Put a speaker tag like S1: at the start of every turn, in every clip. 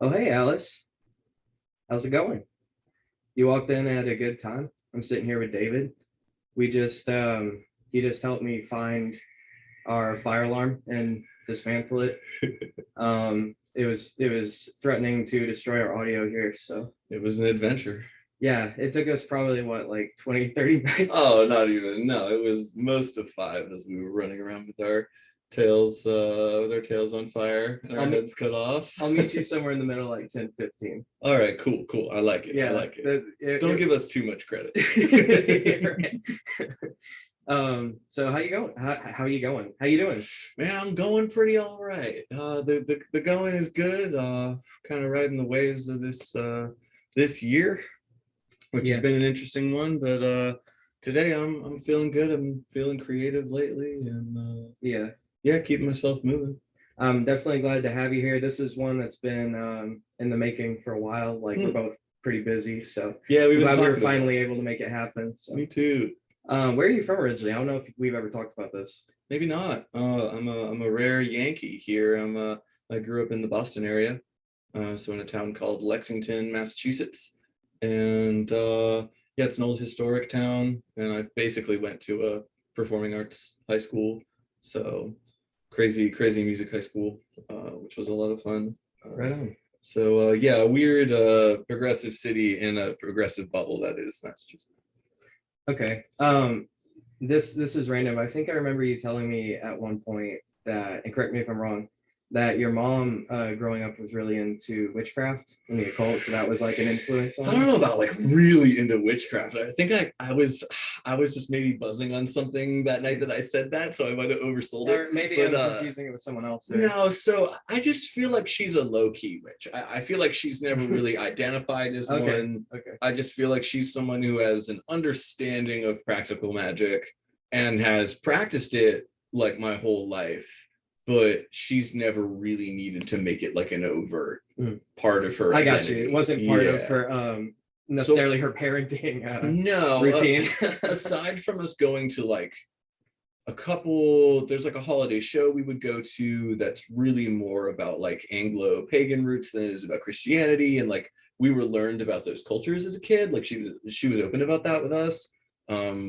S1: Oh, hey, Alice. How's it going? You walked in at a good time. I'm sitting here with David. We just, he just helped me find our fire alarm and dismantle it. It was threatening to destroy our audio here. So
S2: It was an adventure.
S1: yeah, it took us probably what, like 20, 30 minutes?
S2: Oh, not even. No, it was most of 5 as we were running around with our tails on fire and our heads cut off.
S1: I'll meet you somewhere in the middle, like 10, 15.
S2: All right, cool. I like it.
S1: Yeah,
S2: I like it. Don't give us too much credit.
S1: So how you going? How you going? How you doing?
S2: Man, I'm going pretty all right. The going is good. Kind of riding the waves of this year, which has been an interesting one. But today I'm feeling good. I'm feeling creative lately, and yeah, keeping myself moving.
S1: I'm definitely glad to have you here. This is one that's been in the making for a while. Like we're both pretty busy, so
S2: yeah, we've been
S1: glad we were
S2: talking about
S1: finally able to make it happen. So.
S2: Me too.
S1: Where are you from originally? I don't know if we've ever talked about this.
S2: Maybe not. I'm a rare Yankee here. I grew up in the Boston area, so in a town called Lexington, Massachusetts, and yeah, it's an old historic town. And I basically went to a performing arts high school, so crazy music high school, which was a lot of fun.
S1: Right on.
S2: So yeah, a weird progressive city in a progressive bubble that is Massachusetts.
S1: Okay. This is random. I think I remember you telling me at one point that, and correct me if I'm wrong, that your mom growing up was really into witchcraft and the occult, so that was like an influence
S2: So
S1: on
S2: I don't know about like really into witchcraft. I think I was just maybe buzzing on something that night that I said that, so I might have oversold it.
S1: Or maybe I'm confusing it with someone else. There.
S2: No, so I just feel like she's a low-key witch. I feel like she's never really identified as one.
S1: Okay.
S2: I just feel like she's someone who has an understanding of practical magic and has practiced it like my whole life, but she's never really needed to make it like an overt part of her identity.
S1: I got you. It wasn't part of her necessarily her parenting routine.
S2: Aside from us going to like there's like a holiday show we would go to that's really more about like Anglo-pagan roots than it is about Christianity, and like we were learned about those cultures as a kid. Like she was open about that with us,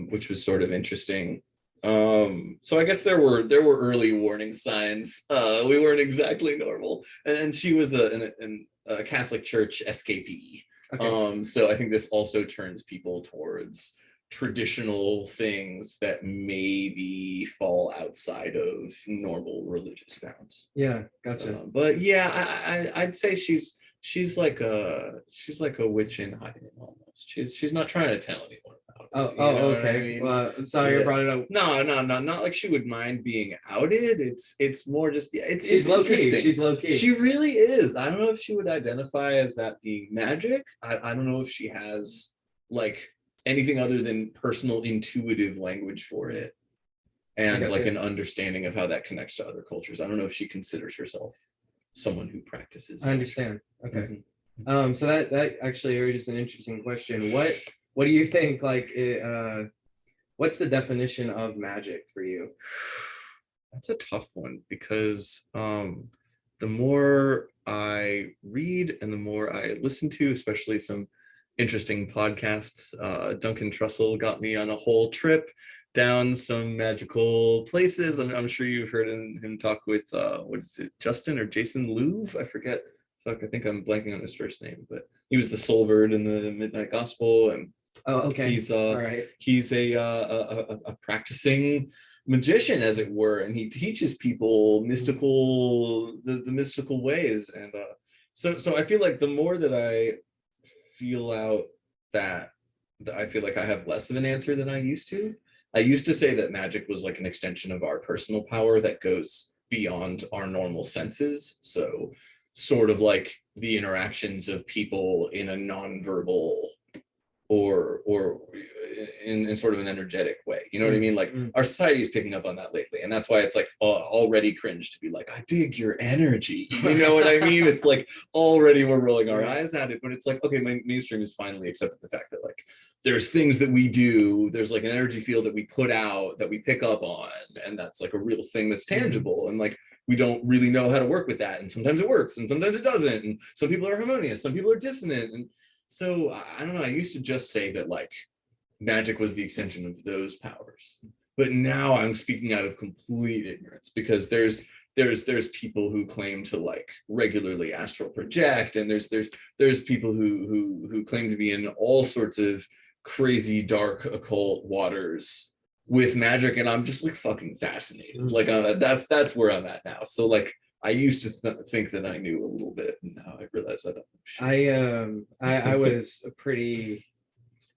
S2: which was sort of interesting. So I guess there were early warning signs. We weren't exactly normal, and she was a Catholic Church escapee. Okay. So I think this also turns people towards traditional things that maybe fall outside of normal religious bounds.
S1: Yeah, gotcha.
S2: But yeah, I'd say she's like a witch in hiding almost. She's not trying to tell anyone about it.
S1: Okay.
S2: I mean?
S1: Well, I'm sorry I brought it up.
S2: No, not like she would mind being outed. It's more just
S1: she's low key. She's low key.
S2: She really is. I don't know if she would identify as that being magic. I don't know if she has like anything other than personal intuitive language for it, and like an understanding of how that connects to other cultures. I don't know if she considers herself someone who practices magic.
S1: I understand. Okay. Mm-hmm. So that actually raises an interesting question. What do you think, like what's the definition of magic for you?
S2: That's a tough one, because the more I read and the more I listen to, especially some interesting podcasts, Duncan Trussell got me on a whole trip down some magical places. I'm sure you've heard him talk with what is it, Justin or Jason Louv? I forget. Fuck, I think I'm blanking on his first name, but he was the soul bird in the Midnight Gospel, and he's
S1: all right.
S2: He's a practicing magician, as it were, and he teaches people the mystical ways. And so I feel like the more that I feel out that I feel like I have less of an answer than I used to. I used to say that magic was like an extension of our personal power that goes beyond our normal senses. So sort of like the interactions of people in a nonverbal or in sort of an energetic way. You know what I mean? Like our society is picking up on that lately. And that's why it's like already cringe to be like, I dig your energy. You know what I mean? It's like already we're rolling our eyes at it, but it's like, okay, my mainstream has finally accepted the fact that like there's things that we do, there's like an energy field that we put out that we pick up on, and that's like a real thing that's tangible. And like we don't really know how to work with that, and sometimes it works and sometimes it doesn't, and some people are harmonious, some people are dissonant. And so I don't know, I used to just say that like magic was the extension of those powers, but now I'm speaking out of complete ignorance, because there's people who claim to like regularly astral project, and there's people who claim to be in all sorts of crazy dark occult waters with magic, and I'm just like fucking fascinated. Like that's where I'm at now. So like I used to think that I knew a little bit, and now I realize I don't know shit.
S1: I was a pretty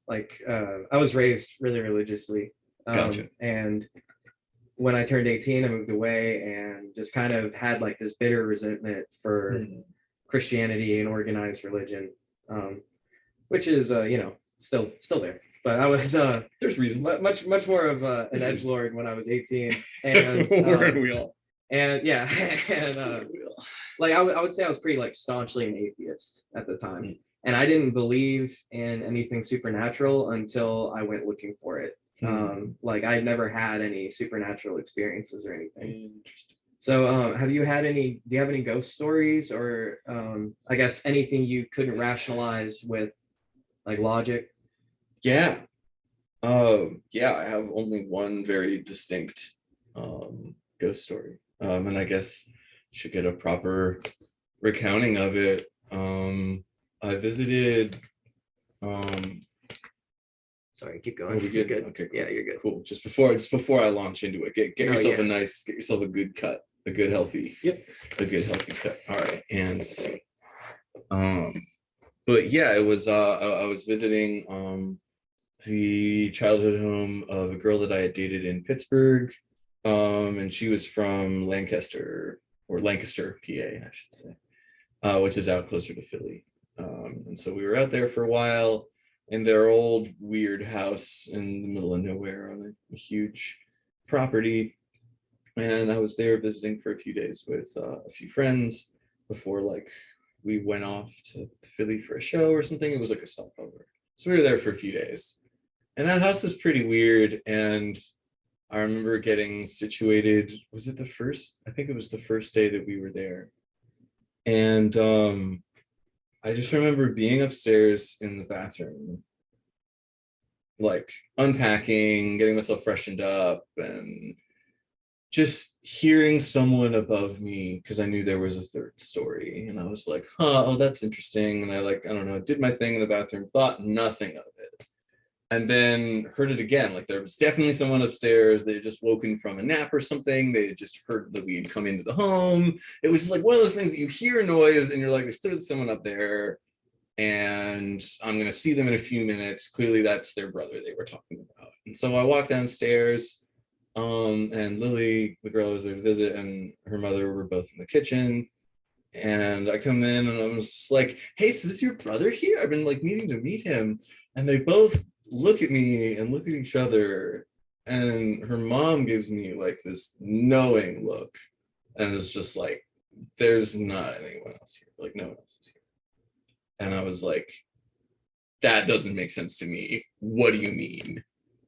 S1: like I was raised really religiously,
S2: Gotcha.
S1: and when I turned 18, I moved away and just kind of had like this bitter resentment for Christianity and organized religion, which is still there. But I was
S2: There's reasons.
S1: much more of an
S2: There's
S1: edgelord when I was 18, and
S2: Weren't we all?
S1: and yeah, and like I would say I was pretty like staunchly an atheist at the time, and I didn't believe in anything supernatural until I went looking for it. Like I never had any supernatural experiences or anything.
S2: Interesting.
S1: So have you had any, do you have any ghost stories, or I guess anything you couldn't rationalize with like logic?
S2: Yeah. Yeah, I have only one very distinct ghost story. And I guess should get a proper recounting of it. I visited
S1: Sorry, keep going.
S2: we
S1: You're
S2: good?
S1: good.
S2: Okay, cool.
S1: Yeah, you're good.
S2: Cool. Just before I launch into it, get
S1: Oh,
S2: yourself
S1: yeah.
S2: get yourself a good cut, a good healthy.
S1: Yep.
S2: A good healthy cut. All right. And but yeah, it was I was visiting the childhood home of a girl that I had dated in Pittsburgh. And she was from Lancaster, or Lancaster, PA, I should say, which is out closer to Philly. And so we were out there for a while in their old weird house in the middle of nowhere on a huge property. And I was there visiting for a few days with a few friends before like we went off to Philly for a show or something. It was like a stopover. So we were there for a few days. And that house was pretty weird. And I remember getting situated. Was it the first? I think it was the first day that we were there. And I just remember being upstairs in the bathroom, like unpacking, getting myself freshened up, and just hearing someone above me, because I knew there was a third story. And I was like, oh, that's interesting. And I don't know, did my thing in the bathroom, thought nothing of it. And then heard it again. Like there was definitely someone upstairs. They had just woken from a nap or something. They had just heard that we had come into the home. It was just like one of those things that you hear a noise and you're like, there's clearly someone up there, and I'm going to see them in a few minutes. Clearly that's their brother they were talking about. And so I walked downstairs, and Lily, the girl I was there to visit, and her mother were both in the kitchen. And I come in and I'm just like, hey, so this is your brother here? I've been like needing to meet him. And they both look at me and look at each other. And her mom gives me like this knowing look. And it's just like, there's not anyone else here. Like no one else is here. And I was like, that doesn't make sense to me. What do you mean?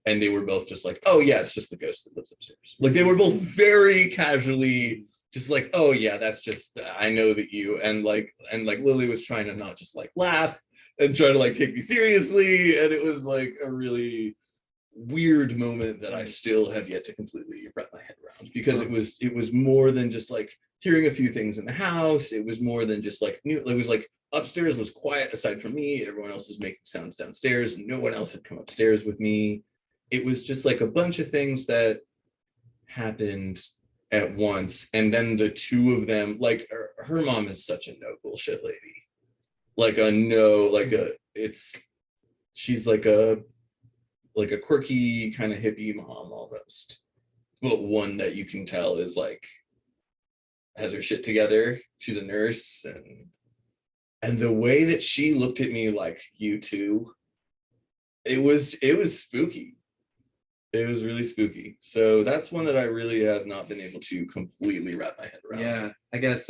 S2: And they were both just like, oh yeah, it's just the ghost that lives upstairs. Like they were both very casually just like, oh yeah, that's just, I know that you, and like Lily was trying to not just like laugh and try to like take me seriously. And it was like a really weird moment that I still have yet to completely wrap my head around, because it was more than just like hearing a few things in the house. It was more than just like it was like upstairs was quiet aside from me. Everyone else was making sounds downstairs. No one else had come upstairs with me. It was just like a bunch of things that happened at once. And then the two of them, like her mom is such a no bullshit lady. Like a no, like a, she's like a quirky kind of hippie mom almost, but one that you can tell is like, has her shit together. She's a nurse. And the way that she looked at me like, you too, it was spooky. It was really spooky. So that's one that I really have not been able to completely wrap my head around.
S1: Yeah, I guess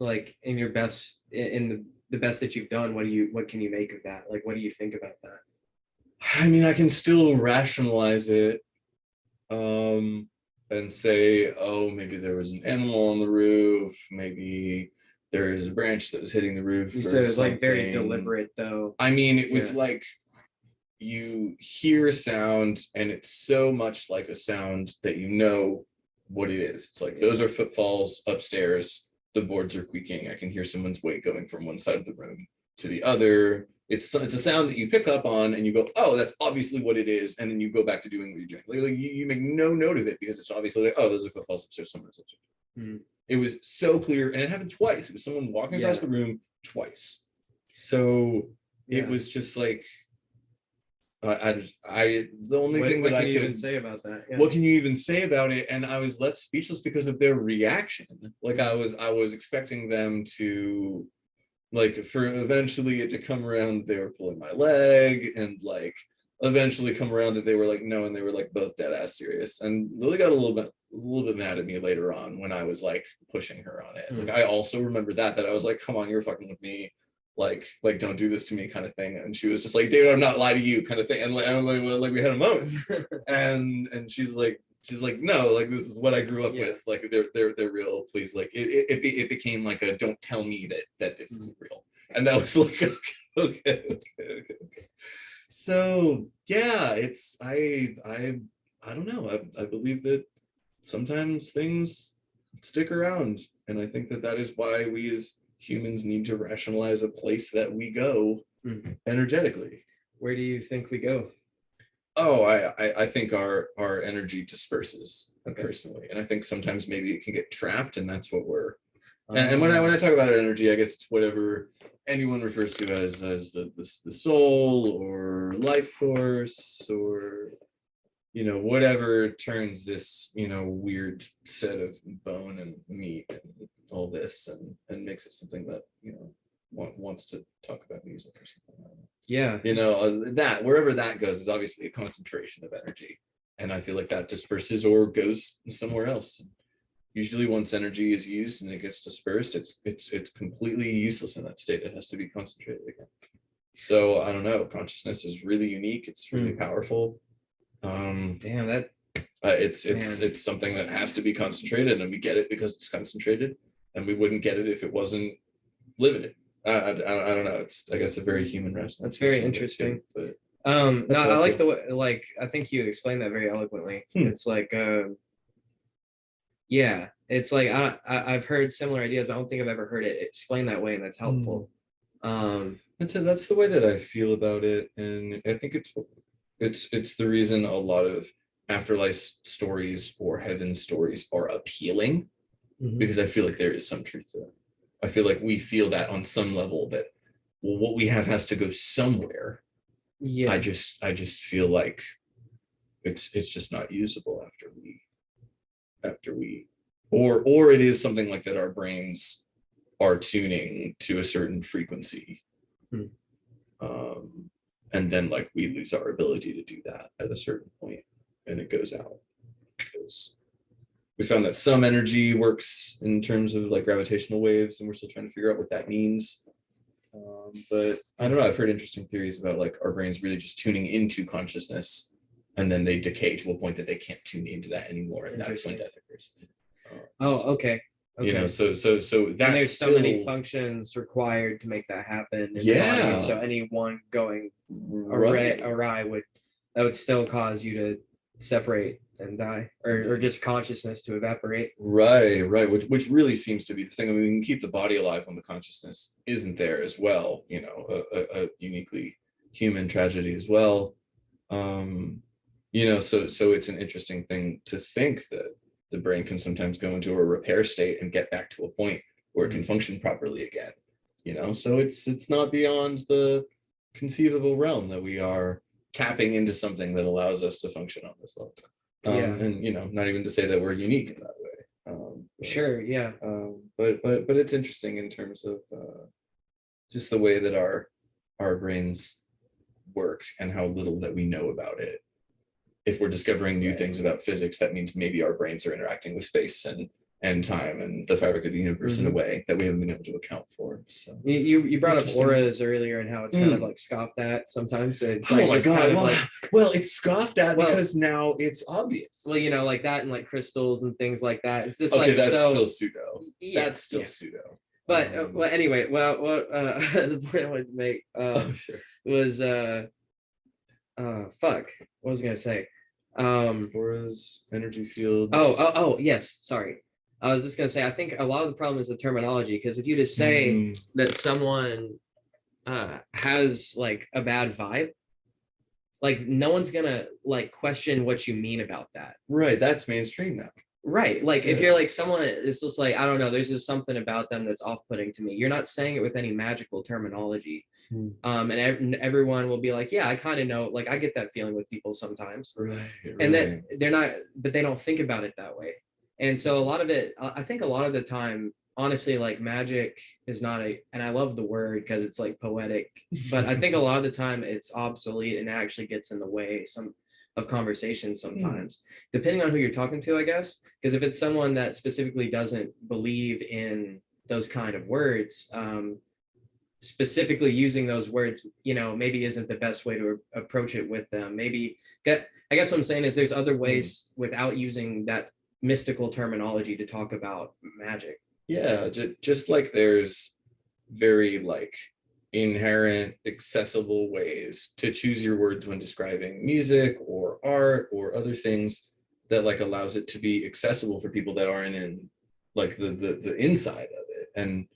S1: like in your best, in the best that you've done, what can you make of that? Like what do you think about that?
S2: I mean, I can still rationalize it. and say, oh, maybe there was an animal on the roof, maybe there is a branch that was hitting the roof.
S1: You
S2: or
S1: said it was like very
S2: something.
S1: deliberate though.
S2: I mean, it was
S1: Yeah.
S2: like you hear a sound and it's so much like a sound that you know what it is. It's like those are footfalls upstairs. The boards are creaking. I can hear someone's weight going from one side of the room to the other. It's a sound that you pick up on and you go, oh, that's obviously what it is. And then you go back to doing what you're doing. Like you make no note of it because it's obviously like, oh, those are footfalls upstairs. Someone's upstairs.
S1: Hmm.
S2: It was so clear, and it happened twice. It was someone walking across the room twice. So it was just like, the only thing
S1: What
S2: that
S1: can
S2: I
S1: you even
S2: could
S1: say about that? Yeah.
S2: what can you even say about it? And I was left speechless because of their reaction. Like I was expecting them to, like, for eventually it to come around, they were pulling my leg, and like eventually come around that they were like no, and they were like both dead ass serious. And Lily got a little bit mad at me later on when I was like pushing her on it. Like I also remember that I was like, come on, you're fucking with me. Like don't do this to me kind of thing. And she was just like, David, I'm not lying to you kind of thing. And like we had a moment. and she's like no, like this is what I grew up with. Like they're real, please. Like it became like a don't tell me that this isn't real. And that was like okay. So yeah, it's I don't know. I believe that sometimes things stick around, and I think that is why we as humans need to rationalize a place that we go energetically.
S1: Where do you think we go?
S2: Oh, I think our energy disperses personally, and I think sometimes maybe it can get trapped, and that's what we're. And when I talk about energy, I guess it's whatever anyone refers to as the soul or life force, or whatever turns this weird set of bone and meat and all this and makes it something that wants to talk about music or something.
S1: Yeah.
S2: That wherever that goes is obviously a concentration of energy, and I feel like that disperses or goes somewhere else. Usually once energy is used and it gets dispersed, it's completely useless in that state. It has to be concentrated again. So I don't know, consciousness is really unique. It's really powerful.
S1: Damn, that
S2: it's something that has to be concentrated, and we get it because it's concentrated, and we wouldn't get it if it wasn't limited. I don't know. It's, I guess, a very human resonance.
S1: That's very interesting.
S2: But
S1: no, I like the way, like, I think you explained that very eloquently. It's like, yeah, it's like I've heard similar ideas, but I don't think I've ever heard it explained that way, and that's helpful.
S2: That's the way that I feel about it, and I think it's the reason a lot of afterlife stories or heaven stories are appealing, because I feel like there is some truth to it. I feel like we feel that on some level that, well, what we have has to go somewhere. Yeah. I just feel like it's just not usable after we or it is something like that our brains are tuning to a certain frequency. And then like we lose our ability to do that at a certain point, and it goes out. Because we found that some energy works in terms of like gravitational waves, and we're still trying to figure out what that means. But I don't know, I've heard interesting theories about like our brains really just tuning into consciousness, and then they decay to a point that they can't tune into that anymore, and that's when death occurs.
S1: Okay.
S2: So that's,
S1: and there's so many functions required to make that happen in the body, so any one going awry would still cause you to separate and die, or just consciousness to evaporate.
S2: Right, which really seems to be the thing. I mean, we can keep the body alive when the consciousness isn't there as well. A uniquely human tragedy as well. So it's an interesting thing to think that the brain can sometimes go into a repair state and get back to a point where it can function properly again. So it's not beyond the conceivable realm that we are tapping into something that allows us to function on this level. And not even to say that we're unique in that way. But it's interesting in terms of just the way that our brains work and how little that we know about it. If we're discovering new things about physics, that means maybe our brains are interacting with space and and time and the fabric of the universe in a way that we haven't been able to account for. So
S1: You brought up
S2: Interesting.
S1: auras earlier and how it's kind of like scoffed at sometimes. It's
S2: oh
S1: like
S2: my
S1: just
S2: god,
S1: kind of
S2: well,
S1: like,
S2: well, it's scoffed at
S1: Well-
S2: because now it's obvious.
S1: well, you know, like that and like crystals and things like that. It's just
S2: Okay,
S1: like,
S2: that's
S1: so
S2: still pseudo.
S1: yeah,
S2: That's still
S1: yeah.
S2: pseudo.
S1: But well, anyway, well, what the point I wanted to make
S2: Oh, sure.
S1: was fuck, what was I gonna say?
S2: Auras, energy fields.
S1: Oh, yes, sorry. I was just gonna say, I think a lot of the problem is the terminology, because if you just say that someone has like a bad vibe, like no one's gonna like question what you mean about that.
S2: Right, that's mainstream now.
S1: Right. Like if
S2: Yeah.
S1: you're like someone, it's just like, I don't know, there's just something about them that's off-putting to me. You're not saying it with any magical terminology. And everyone will be like, yeah, I kind of know, like I get that feeling with people sometimes.
S2: Right.
S1: And that they're not, but they don't think about it that way. And so a lot of it, I think a lot of the time, honestly, like magic is not and I love the word because it's like poetic, but I think a lot of the time it's obsolete and it actually gets in the way of conversations sometimes, depending on who you're talking to, I guess. Because if it's someone that specifically doesn't believe in those kind of words, specifically using those words, you know, maybe isn't the best way to approach it with them. Maybe I guess what I'm saying is there's other ways without using that mystical terminology to talk about magic.
S2: Yeah, just like there's very like inherent accessible ways to choose your words when describing music or art or other things that like allows it to be accessible for people that aren't in like the inside of it. And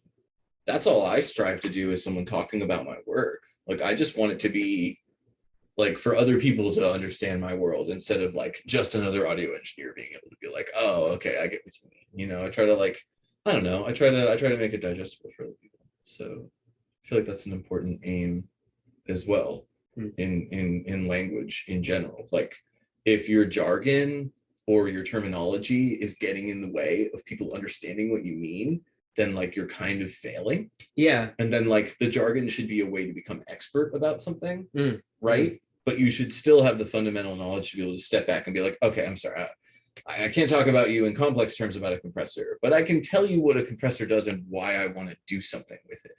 S2: that's all I strive to do as someone talking about my work. Like I just want it to be like for other people to understand my world instead of like just another audio engineer being able to be like, oh, okay, I get what you mean. You know, I try to like, I don't know, I try to make it digestible for other people. So I feel like that's an important aim as well in language in general. Like if your jargon or your terminology is getting in the way of people understanding what you mean, then like you're kind of failing.
S1: Yeah.
S2: And then like the jargon should be a way to become expert about something, right? But you should still have the fundamental knowledge to be able to step back and be like, okay, I'm sorry, I can't talk about you in complex terms about a compressor, but I can tell you what a compressor does and why I want to do something with it.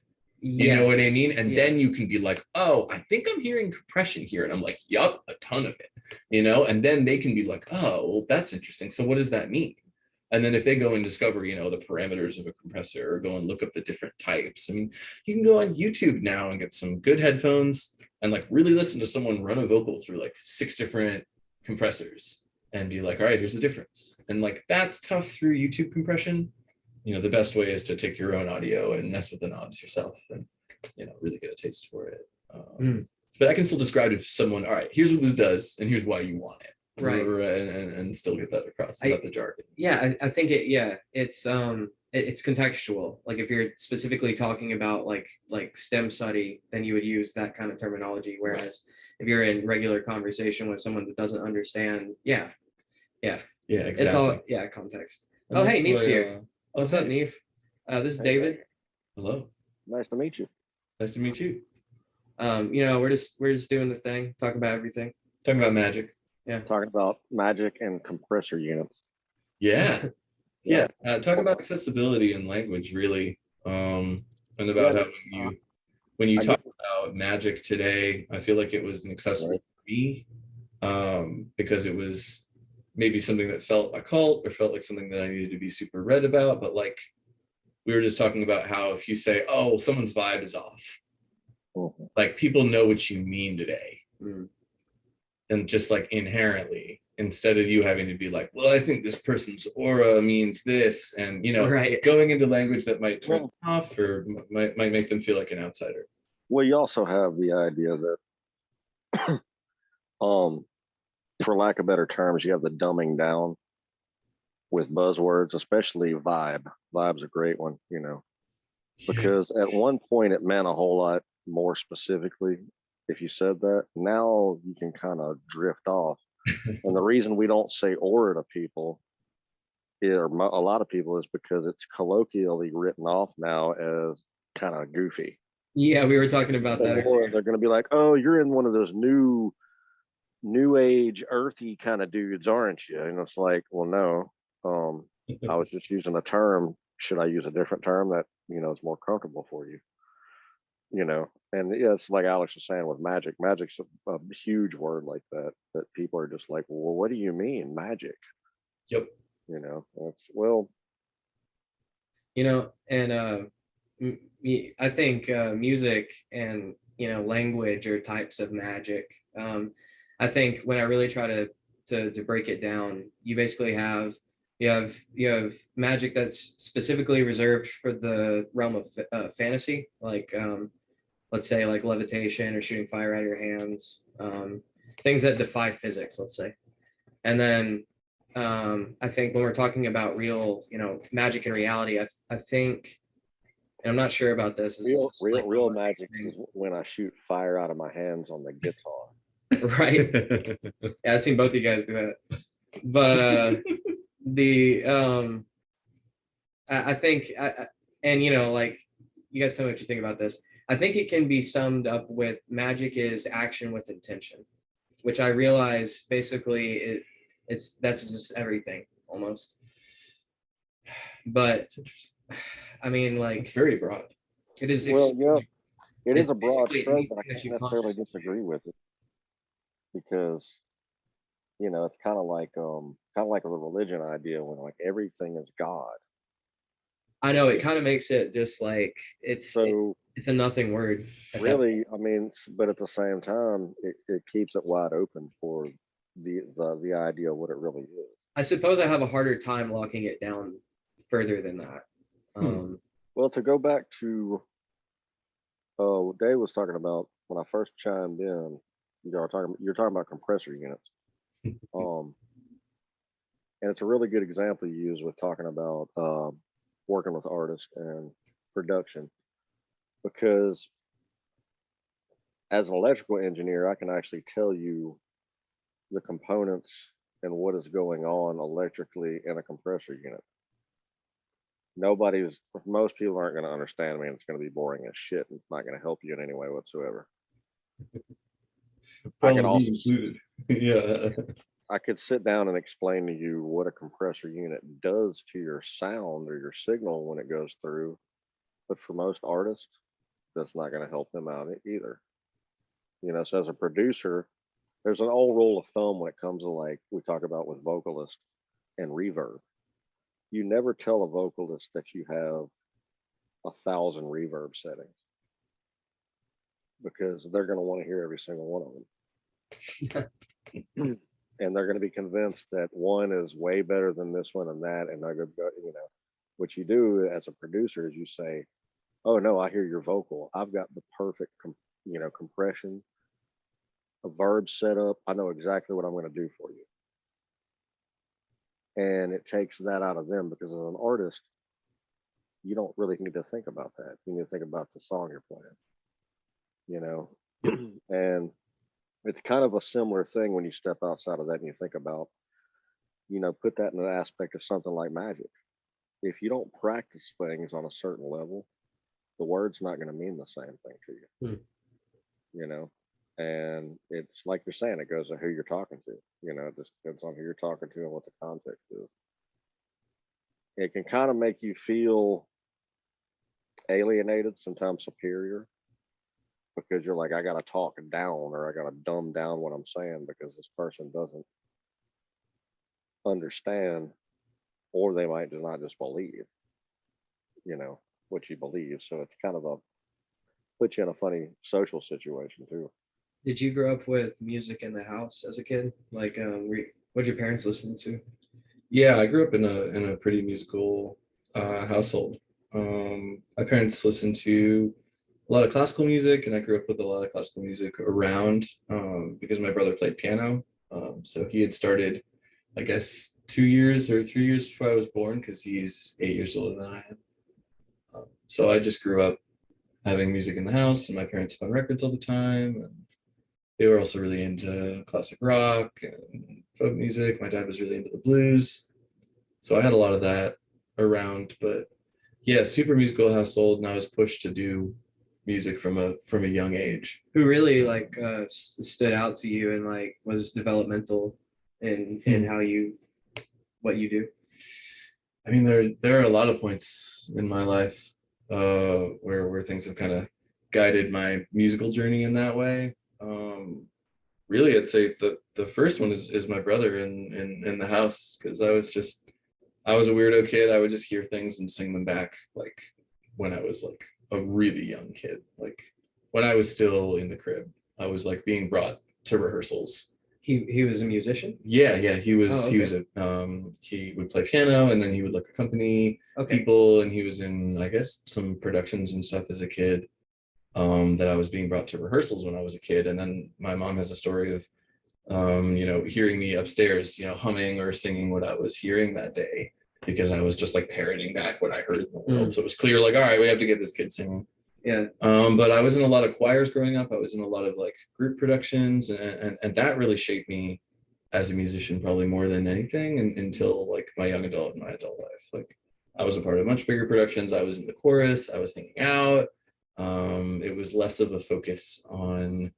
S2: You know what I mean? And then you can be like, oh, I think I'm hearing compression here. And I'm like, yup, a ton of it, you know? And then they can be like, oh, well, that's interesting. So what does that mean? And then if they go and discover, you know, the parameters of a compressor or go and look up the different types, I mean, you can go on YouTube now and get some good headphones and like really listen to someone run a vocal through like 6 different compressors and be like, all right, here's the difference. And like, that's tough through YouTube compression. You know, the best way is to take your own audio and mess with the knobs yourself and, you know, really get a taste for it. But I can still describe it to someone, all right, here's what this does and here's why you want it.
S1: Right.
S2: And still get that across without the jargon.
S1: Yeah, I think it's contextual. Like if you're specifically talking about like STEM study, then you would use that kind of terminology. Whereas if you're in regular conversation with someone that doesn't understand, yeah,
S2: exactly.
S1: It's all context.
S2: And
S1: oh, hey,
S2: that's
S1: Neef's
S2: why,
S1: here. What's up, Neef? This is David.
S2: Hello.
S3: Nice to meet you.
S2: Nice to meet you.
S1: You know, we're just doing the thing, talking about everything.
S2: Talking about magic.
S1: Yeah.
S3: Talking about magic and compressor units.
S2: Yeah. Yeah. Talking about accessibility in language, really. And about how when you talk about magic today, I feel like it was inaccessible for me because it was maybe something that felt occult or felt like something that I needed to be super read about. But like we were just talking about how if you say, oh, someone's vibe is off, like people know what you mean today. And just like inherently, instead of you having to be like, well, I think this person's aura means this, and you know, going into language that might turn them off or might make them feel like an outsider.
S3: Well, you also have the idea that, for lack of better terms, you have the dumbing down with buzzwords, especially vibe. Vibe's a great one, you know, because at one point it meant a whole lot more specifically. If you said that, now you can kind of drift off. And the reason we don't say aura to people, or a lot of people, is because it's colloquially written off now as kind of goofy.
S1: Yeah, we were talking about that.
S3: Or they're going to be like, oh, you're in one of those new age earthy kind of dudes, aren't you? And it's like, well, no. I was just using a term. Should I use a different term that, is more comfortable for you? And yeah, it's like Alex was saying with magic. Magic's a huge word like that people are just like, well, what do you mean magic?
S2: Yep.
S3: That's, well,
S1: And I think music and language are types of magic. I think when I really try to break it down, you basically you have magic that's specifically reserved for the realm of fantasy, like let's say like levitation or shooting fire out of your hands, things that defy physics, let's say. And then I think when we're talking about real, magic and reality, I think, and I'm not sure about this. This is
S3: real
S1: just
S3: real
S1: like
S3: real magic is when I shoot fire out of my hands on the guitar.
S1: right. Yeah, I've seen both of you guys do it, but the I think, and like you guys tell me what you think about this. I think it can be summed up with magic is action with intention, which I realize basically that's just everything almost. But I mean,
S2: It's
S1: like
S2: very broad.
S1: it is.
S3: Well, yeah, it is
S1: It's
S3: a broad
S1: basically
S3: stroke, but I
S1: anything that
S3: can't
S1: you
S3: necessarily
S1: consciously.
S3: disagree with it because it's kind of like a religion idea when like everything is God.
S1: I know it kind of makes it just like
S3: So
S1: it's a nothing word at that point.
S3: really, I mean, but at the same time, it keeps it wide open for the idea of what it really is.
S1: I suppose I have a harder time locking it down further than that.
S2: Hmm.
S3: Well, to go back to what Dave was talking about when I first chimed in, you're talking about compressor units. Um, and it's a really good example you use with talking about working with artists and production because as an electrical engineer, I can actually tell you the components and what is going on electrically in a compressor unit. Most people aren't going to understand me, and it's going to be boring as shit, and it's not going to help you in any way whatsoever. I could
S2: Probably me
S3: also
S2: included. Yeah.
S3: I could sit down and explain to you what a compressor unit does to your sound or your signal when it goes through, but for most artists, that's not going to help them out either. So as a producer, there's an old rule of thumb when it comes to like we talk about with vocalists and reverb. You never tell a vocalist that you have 1,000 reverb settings because they're going to want to hear every single one of them. And they're going to be convinced that one is way better than this one and that. And they're going to go, what you do as a producer is you say, oh no, I hear your vocal. I've got the perfect, compression, a verb setup. I know exactly what I'm going to do for you. And it takes that out of them because as an artist, you don't really need to think about that. You need to think about the song you're playing, and it's kind of a similar thing when you step outside of that and you think about, put that in the aspect of something like magic. If you don't practice things on a certain level, the word's not going to mean the same thing to you,
S1: Hmm.
S3: And it's like you're saying, it goes to who you're talking to, it just depends on who you're talking to and what the context is. It can kind of make you feel alienated, sometimes superior, because you're like, I got to talk down or I got to dumb down what I'm saying because this person doesn't understand, or they might not just believe, what you believe. So it's kind of put you in a funny social situation too.
S1: Did you grow up with music in the house as a kid? Like, what'd your parents listen to?
S2: Yeah, I grew up in a pretty musical household. My parents listened to a lot of classical music, and I grew up with a lot of classical music around because my brother played piano. So he had started, I guess, 2 years or 3 years before I was born because he's 8 years older than I am. So I just grew up having music in the house, and my parents spun records all the time. And they were also really into classic rock and folk music. My dad was really into the blues. So I had a lot of that around, but yeah, super musical household, and I was pushed to do music from a young age.
S1: Who really like stood out to you and like was developmental in how you what you do?
S2: I mean, there are a lot of points in my life where things have kind of guided my musical journey in that way. Really, I'd say the first one is my brother in the house, because I was a weirdo kid. I would just hear things and sing them back, like when I was like a really young kid, like when I was still in the crib. I was like being brought to rehearsals.
S1: He was a musician.
S2: Yeah, yeah,
S1: Oh,
S2: he was
S1: okay.
S2: he would play piano, and then he would like accompany
S1: Okay.
S2: people, and he was in, I guess, some productions and stuff as a kid, that I was being brought to rehearsals when I was a kid. And then my mom has a story of hearing me upstairs, humming or singing what I was hearing that day, because I was just like parroting back what I heard in the world. So it was clear, like, all right, we have to get this kid singing.
S1: Yeah.
S2: But I was in a lot of choirs growing up. I was in a lot of like group productions, and that really shaped me as a musician probably more than anything, until like my young adult and my adult life. Like, I was a part of much bigger productions. I was in the chorus. I was hanging out. It was less of a focus on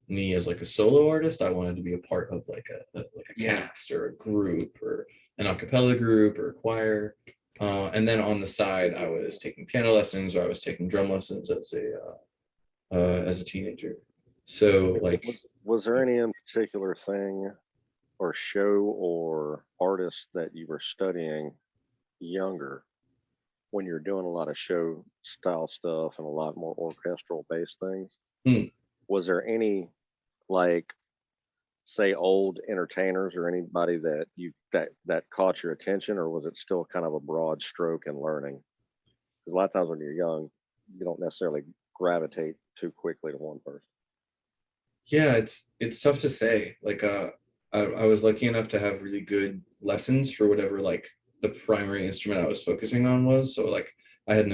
S2: me as like a solo artist. I wanted to be a part of like a cast or a group or an a cappella group or a choir. And then on the side, I was taking piano lessons, or I was taking drum lessons as a teenager. So like,
S3: Was there any in particular thing or show or artist that you were studying younger when you're doing a lot of show style stuff and a lot more orchestral based things?
S2: hmm,
S3: Was there any, like, say, old entertainers or anybody that that caught your attention, or was it still kind of a broad stroke in learning? Because a lot of times when you're young, you don't necessarily gravitate too quickly to one person.
S2: yeah, it's tough to say. Like, I was lucky enough to have really good lessons for whatever like the primary instrument I was focusing on was. So like, I had an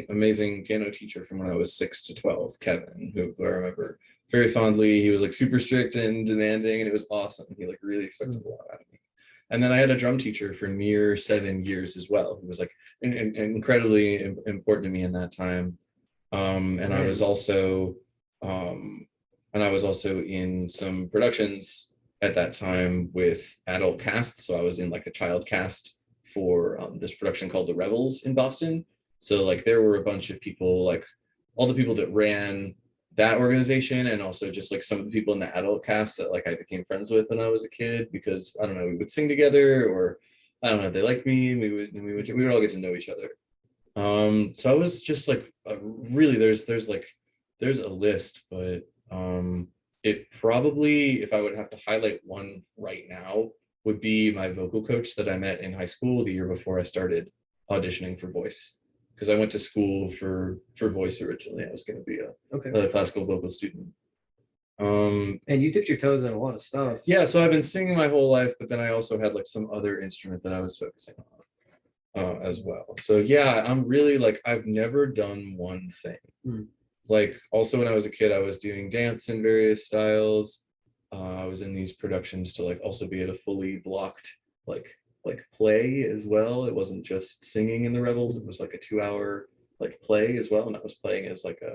S2: amazing piano teacher from when I was 6 to 12, Kevin, who I remember very fondly. He was like super strict and demanding, and it was awesome. He like really expected a lot out of me. And then I had a drum teacher for near 7 years as well, who was like incredibly important to me in that time. And I was also um, and I was also in some productions at that time with adult casts. So I was in like a child cast for this production called The Rebels in Boston. So like there were a bunch of people, like all the people that ran that organization, and also just like some of the people in the adult cast that like I became friends with when I was a kid, because I don't know, we would sing together, or I don't know, they liked me, and we would all get to know each other. So I was just like, really, there's a list, but it probably, if I would have to highlight one right now, would be my vocal coach that I met in high school the year before I started auditioning for voice, because I went to school for voice originally. I was going to be
S1: Okay.
S2: a classical vocal student.
S1: And you dipped your toes in a lot of stuff.
S2: Yeah, so I've been singing my whole life, but then I also had like some other instrument that I was focusing on as well. So yeah, I'm really like, I've never done one thing. Like also when I was a kid, I was doing dance in various styles. I was in these productions to like also be at a fully blocked like play as well. It wasn't just singing in the Rebels. It was like a 2 hour like play as well. And I was playing as like a,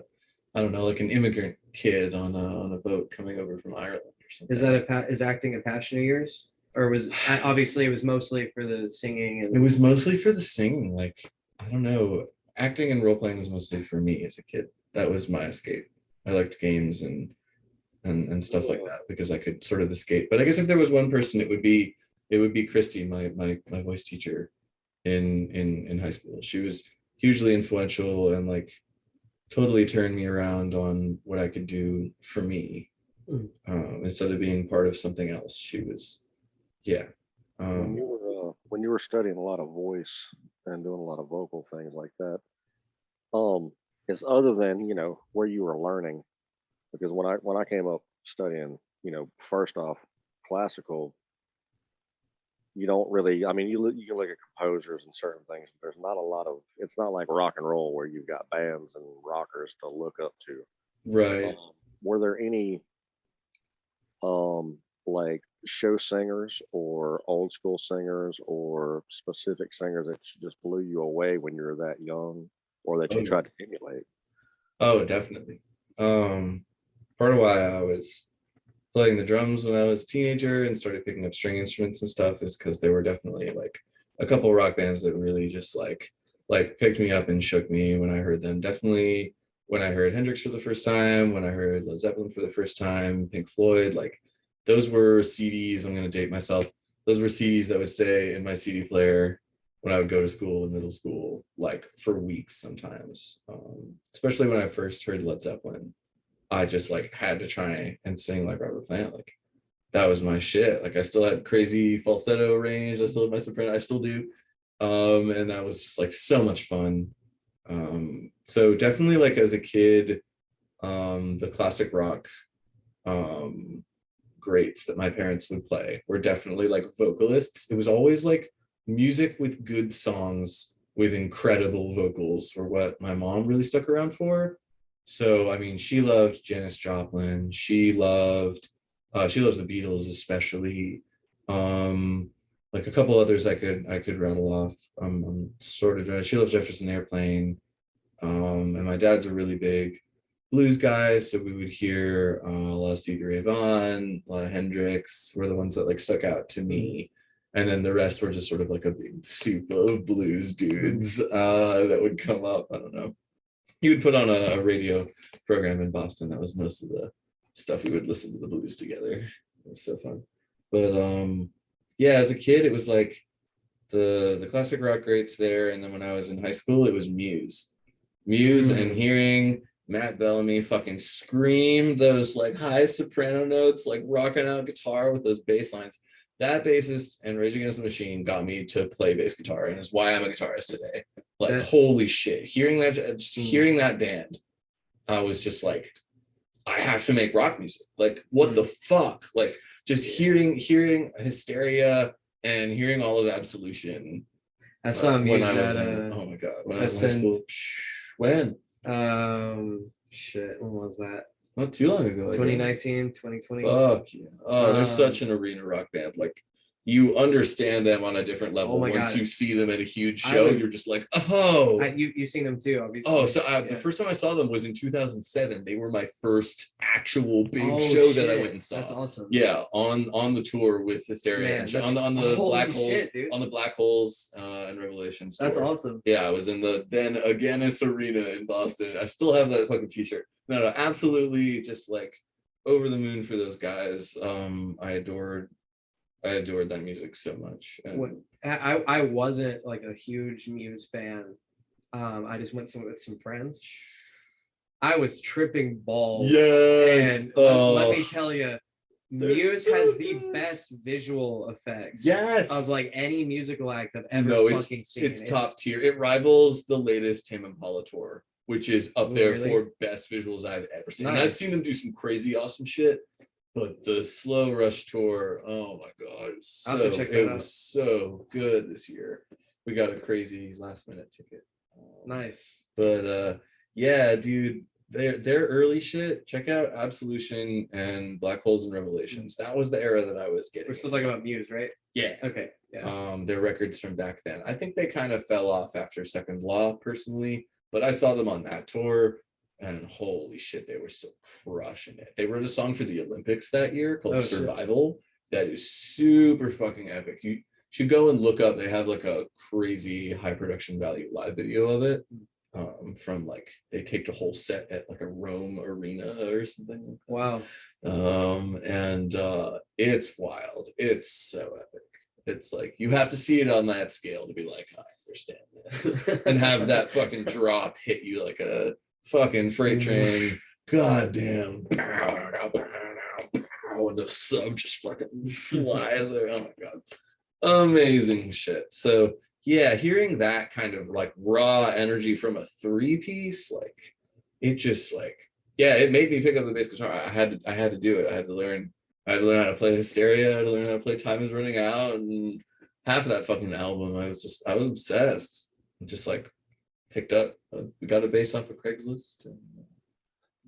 S2: I don't know, like an immigrant kid on a boat coming over from Ireland or something.
S1: Is that is acting a passion of yours? Or was obviously it was mostly for the singing
S2: It
S1: and
S2: was mostly for the singing. Like, I don't know, acting and role playing was mostly for me as a kid. That was my escape. I liked games and stuff like that, because I could sort of escape. But I guess if there was one person, it would be Christy, my voice teacher in high school. She was hugely influential, and like totally turned me around on what I could do for me, instead of being part of something else. She was, yeah.
S3: When you were studying a lot of voice and doing a lot of vocal things like that, is other than where you were learning, because when I came up studying, first off, classical, you don't really, I mean, you can look at composers and certain things, but there's not a lot of, it's not like rock and roll where you've got bands and rockers to look up to.
S2: Right.
S3: Were there any like show singers or old school singers or specific singers that just blew you away when you were that young, or that you
S2: Oh,
S3: tried to emulate?
S2: oh, definitely. Part of why I was playing the drums when I was a teenager and started picking up string instruments and stuff is because there were definitely like a couple rock bands that really just like picked me up and shook me when I heard them. Definitely when I heard Hendrix for the first time, when I heard Led Zeppelin for the first time, Pink Floyd, like those were CDs. I'm gonna date myself. Those were CDs that would stay in my CD player when I would go to school in middle school, like for weeks sometimes. Especially when I first heard Led Zeppelin, I just like had to try and sing like Robert Plant. Like that was my shit. Like I still had crazy falsetto range. I still had my soprano. I still do. And that was just like so much fun. So definitely like as a kid, the classic rock greats that my parents would play were definitely like vocalists. It was always like music with good songs with incredible vocals were what my mom really stuck around for. So I mean, she loved Janis Joplin. She loves the Beatles especially. Like a couple others I could rattle off. Sort of. She loves Jefferson Airplane. And my dad's a really big blues guy, so we would hear a lot of Stevie Ray Vaughan, a lot of Hendrix were the ones that like stuck out to me. And then the rest were just sort of like a big soup of blues dudes that would come up. I don't know. He would put on a radio program in Boston. That was most of the stuff we would listen to the blues together. It was so fun. But yeah, as a kid, it was like the classic rock greats there. And then when I was in high school, it was Muse and hearing Matt Bellamy fucking scream those like high soprano notes, like rocking out guitar with those bass lines. That bassist and Rage Against the Machine got me to play bass guitar, and is why I'm a guitarist today. Like holy shit, hearing that band, I was just like, I have to make rock music. Like what the fuck? Like just hearing Hysteria and hearing all of Absolution.
S1: I saw
S2: when I
S1: Muse
S2: was
S1: at
S2: oh my god, when I was in high school. When?
S1: Shit, when was that?
S2: Not too long ago.
S1: 2019, 2020.
S2: Fuck yeah. Oh, they're such an arena rock band. Like you understand them on a different level. Once you see them at a huge show, you're just like, oh.
S1: You've seen them too, obviously.
S2: Oh, so the first time I saw them was in 2007. They were my first actual big show that I went and saw.
S1: That's awesome.
S2: Yeah, on the tour with Hysteria and on the Black Holes, on the Black Holes and Revelations tour.
S1: That's awesome.
S2: Yeah, I was in the then Aganis Arena in Boston. I still have that fucking t-shirt. No, absolutely, just like over the moon for those guys. I adored that music so much.
S1: I wasn't like a huge Muse fan. I just went with some friends. I was tripping balls.
S2: Yes.
S1: And let me tell you, Muse has the best visual effects.
S2: Yes.
S1: Of like any musical act I've ever fucking seen.
S2: It's top tier. It rivals the latest Tame Impala tour, which is up there for best visuals I've ever seen. Nice. And I've seen them do some crazy awesome shit. But the Slow Rush tour, oh my god, it was so good this year. We got a crazy last minute ticket.
S1: Nice.
S2: But yeah, dude, their early shit. Check out Absolution and Black Holes and Revelations. That was the era that I was getting.
S1: We're still talking about Muse, right?
S2: Yeah.
S1: Okay. Yeah.
S2: Their records from back then. I think they kind of fell off after Second Law, personally, but I saw them on that tour. And holy shit, they were still crushing it. They wrote a song for the Olympics that year called Survival. That is super fucking epic. You should go and look up. They have like a crazy high production value live video of it. From like they taped a whole set at like a Rome arena or something.
S1: Wow.
S2: And it's wild. It's so epic. It's like you have to see it on that scale to be like, I understand this, and have that fucking drop hit you like a fucking freight train. God damn. And the sub just fucking flies there. Oh my god. Amazing shit. So yeah, hearing that kind of like raw energy from a 3-piece, like it just like, yeah, it made me pick up the bass guitar. I had to do it. I had to learn how to play Hysteria. I had to learn how to play Time Is Running Out. And half of that fucking album, I was obsessed. Just like picked up. We got a bass off of Craigslist. And,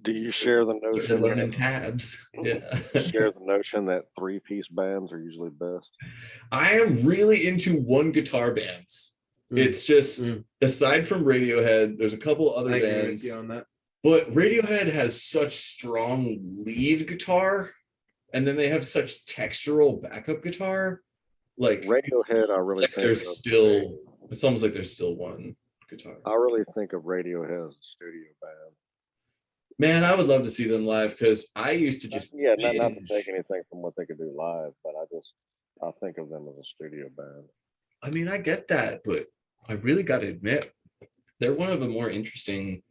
S3: do you share the notion?
S2: Learning tabs. Yeah.
S3: Share the notion that 3-piece bands are usually best.
S2: I am really into one guitar bands. It's just aside from Radiohead, there's a couple other bands.
S1: On that.
S2: But Radiohead has such strong lead guitar, and then they have such textural backup guitar Like
S3: Radiohead, I really
S2: like
S3: think
S2: there's
S3: of,
S2: still, it's almost like there's still one guitar.
S3: I really think of Radiohead as a studio band.
S2: Man, I would love to see them live because I used to just
S3: Yeah, not to
S2: binge.
S3: take anything from what they could do live, but I think of them as a studio band.
S2: I mean, I get that, but I really got to admit, they're one of the more interesting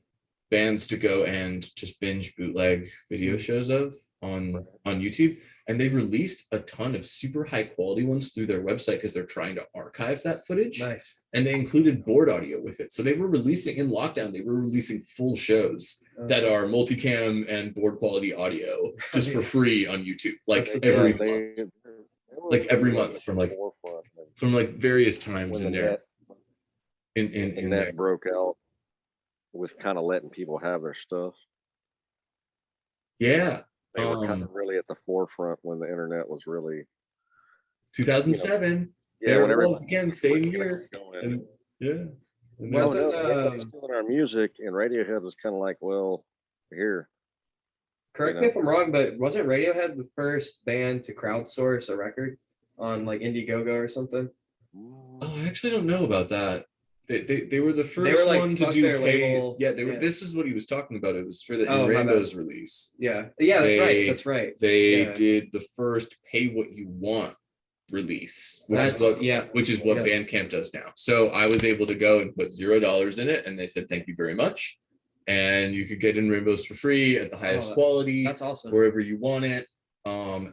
S2: bands to go and just binge bootleg video shows of on YouTube. And they've released a ton of super high quality ones through their website because they're trying to archive that footage.
S1: Nice.
S2: And they included board audio with it. So they were releasing in lockdown, they were releasing full shows that are multicam and board quality audio just for free on YouTube, like every month. Like every month from like various times in there.
S3: In the net broke out with kind of letting people have their stuff.
S2: Yeah.
S3: They were kind of really at the forefront when the internet was really
S2: 2007.
S3: Yeah,
S2: there it was again, same year. And, yeah. And
S3: still in our music, and Radiohead was kind of like, well, here.
S1: Correct me if I'm wrong, but wasn't Radiohead the first band to crowdsource a record on like Indiegogo or something?
S2: Oh, I actually don't know about that. They were the first
S1: like,
S2: one to do
S1: their
S2: pay.
S1: label.
S2: Yeah, they were. Yeah. This is what he was talking about. It was for the Rainbows release.
S1: Yeah, that's right. That's right.
S2: They did the first pay what you want release, which is what Bandcamp does now. So I was able to go and put $0 in it, and they said thank you very much, and you could get in Rainbows for free at the highest quality.
S1: That's awesome.
S2: Wherever you want it.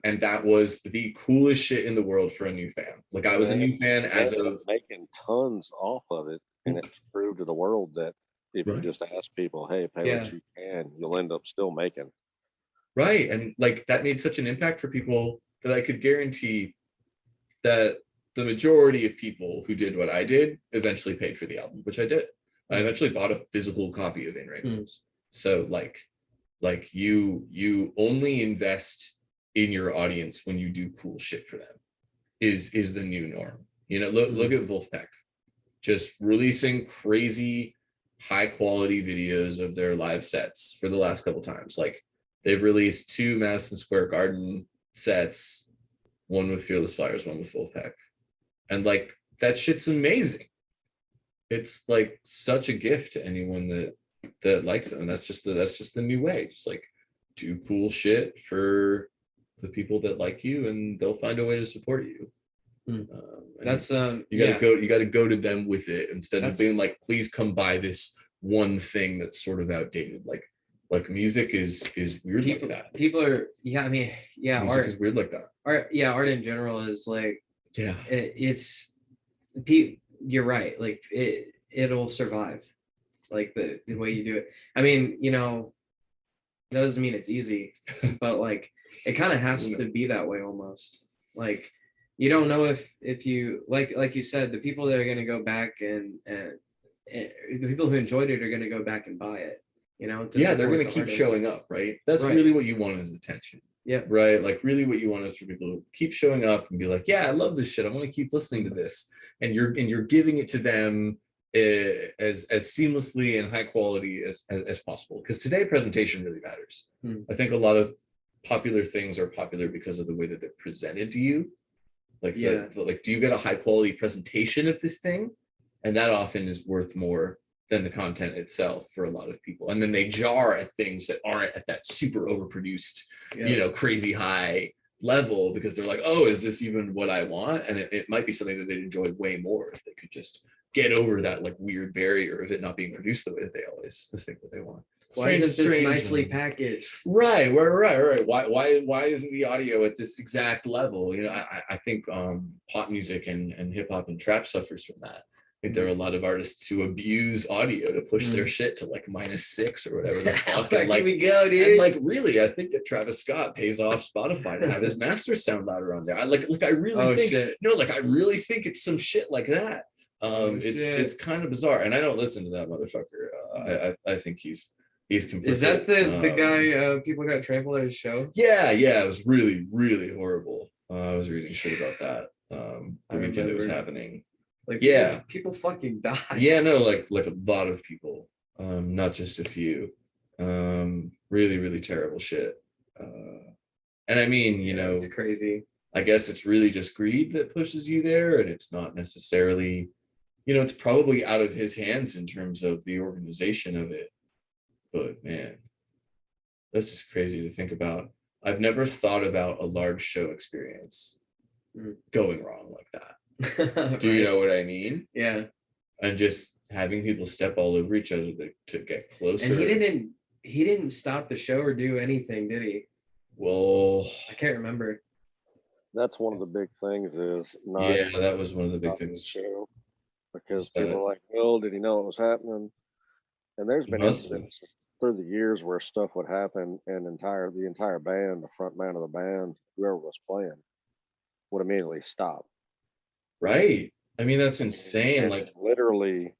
S2: And that was the coolest shit in the world for a new fan. Like I was a new fan as of
S3: making tons off of it, and it's proved to the world that if you just ask people, hey, pay what you can, you'll end up still making.
S2: Right, and like that made such an impact for people that I could guarantee that the majority of people who did what I did eventually paid for the album, which I did. I eventually bought a physical copy of In Rainbows. So like you only invest in your audience when you do cool shit for them is the new norm. You know, look at Wolfpack, just releasing crazy high quality videos of their live sets for the last couple times. Like they've released 2 Madison Square Garden sets, one with Fearless Flyers, one with Wolfpack, and like that shit's amazing. It's like such a gift to anyone that likes it, and that's just the new way. Just like do cool shit for the people that like you, and they'll find a way to support you.
S1: That's
S2: you gotta go to them with it instead of being like, please come buy this one thing that's sort of outdated. Like music is weird like that.
S1: People are
S2: music
S1: art
S2: is weird like that.
S1: Art in general is like you're right, like it'll survive, like the way you do it. I mean, you know, that doesn't mean it's easy, but like it kind of has to be that way almost. Like you don't know if you like you said, the people that are going to go back and the people who enjoyed it are going to go back and buy it, you know.
S2: They're going to keep showing up, right? That's really what you want is attention.
S1: Yeah,
S2: right. Like really what you want is for people to keep showing up and be like, yeah, I love this shit, I want to keep listening to this, and you're giving it to them as seamlessly and high quality as possible, because today presentation really matters. I think a lot of popular things are popular because of the way that they're presented to you. Like like do you get a high quality presentation of this thing, and that often is worth more than the content itself for a lot of people. And then they jar at things that aren't at that super overproduced you know, crazy high level, because they're like, oh, is this even what I want? And it might be something that they'd enjoy way more if they could just get over that like weird barrier of it not being produced the way that they always think that they want.
S1: Why isn't this nicely packaged?
S2: Right. Why isn't the audio at this exact level? You know, I think pop music and hip hop and trap suffers from that. I think there are a lot of artists who abuse audio to push their shit to like -6 or whatever the fuck.
S1: Here we go, dude.
S2: And like really, I think that Travis Scott pays off Spotify to have his masters sound louder on there. I really think it's some shit like that. It's kind of bizarre, and I don't listen to that motherfucker. I think he's complicit.
S1: Is that the guy people got trampled at his show?
S2: Yeah, it was really, really horrible. I was reading shit about that the weekend it was happening.
S1: Like people fucking died.
S2: Yeah, no, like a lot of people, not just a few. Really, really terrible shit. And I mean, you know,
S1: it's crazy.
S2: I guess it's really just greed that pushes you there, and it's not necessarily, it's probably out of his hands in terms of the organization of it. But man, that's just crazy to think about. I've never thought about a large show experience going wrong like that. Do you know what I mean?
S1: Yeah.
S2: And just having people step all over each other to get closer.
S1: And he didn't stop the show or do anything, did he?
S2: Well,
S1: I can't remember.
S3: That's one of the big things is not
S2: yeah, that was one of the big
S3: stopping the
S2: things.
S3: show, because
S2: Just that-
S3: people are like, well, did he know it was happening? And there's been
S2: Must have.
S3: incidents through the years where stuff would happen and the entire band, the front man of the band, whoever was playing, would immediately stop.
S2: Right. I mean, that's insane.
S3: And
S2: Like,
S3: literally,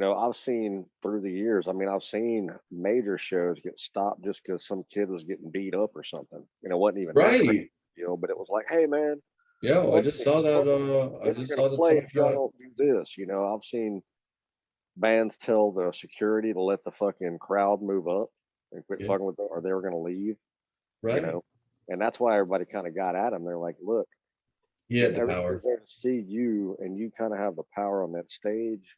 S3: I've seen through the years, I've seen major shows get stopped just because some kid was getting beat up or something. It wasn't even that crazy,
S2: right.
S3: but it was like, hey man,
S2: Yeah, I just saw that. I
S3: we're
S2: just
S3: gonna
S2: saw that
S3: play if y'all
S2: someone
S3: don't do this. I've seen bands tell the security to let the fucking crowd move up and quit
S2: Yeah.
S3: fucking with them, or they were gonna leave.
S2: right.
S3: And that's why everybody kind of got at him. They're like, look,
S2: He had the power.
S3: everybody's there to see you, and you kind of have the power on that stage.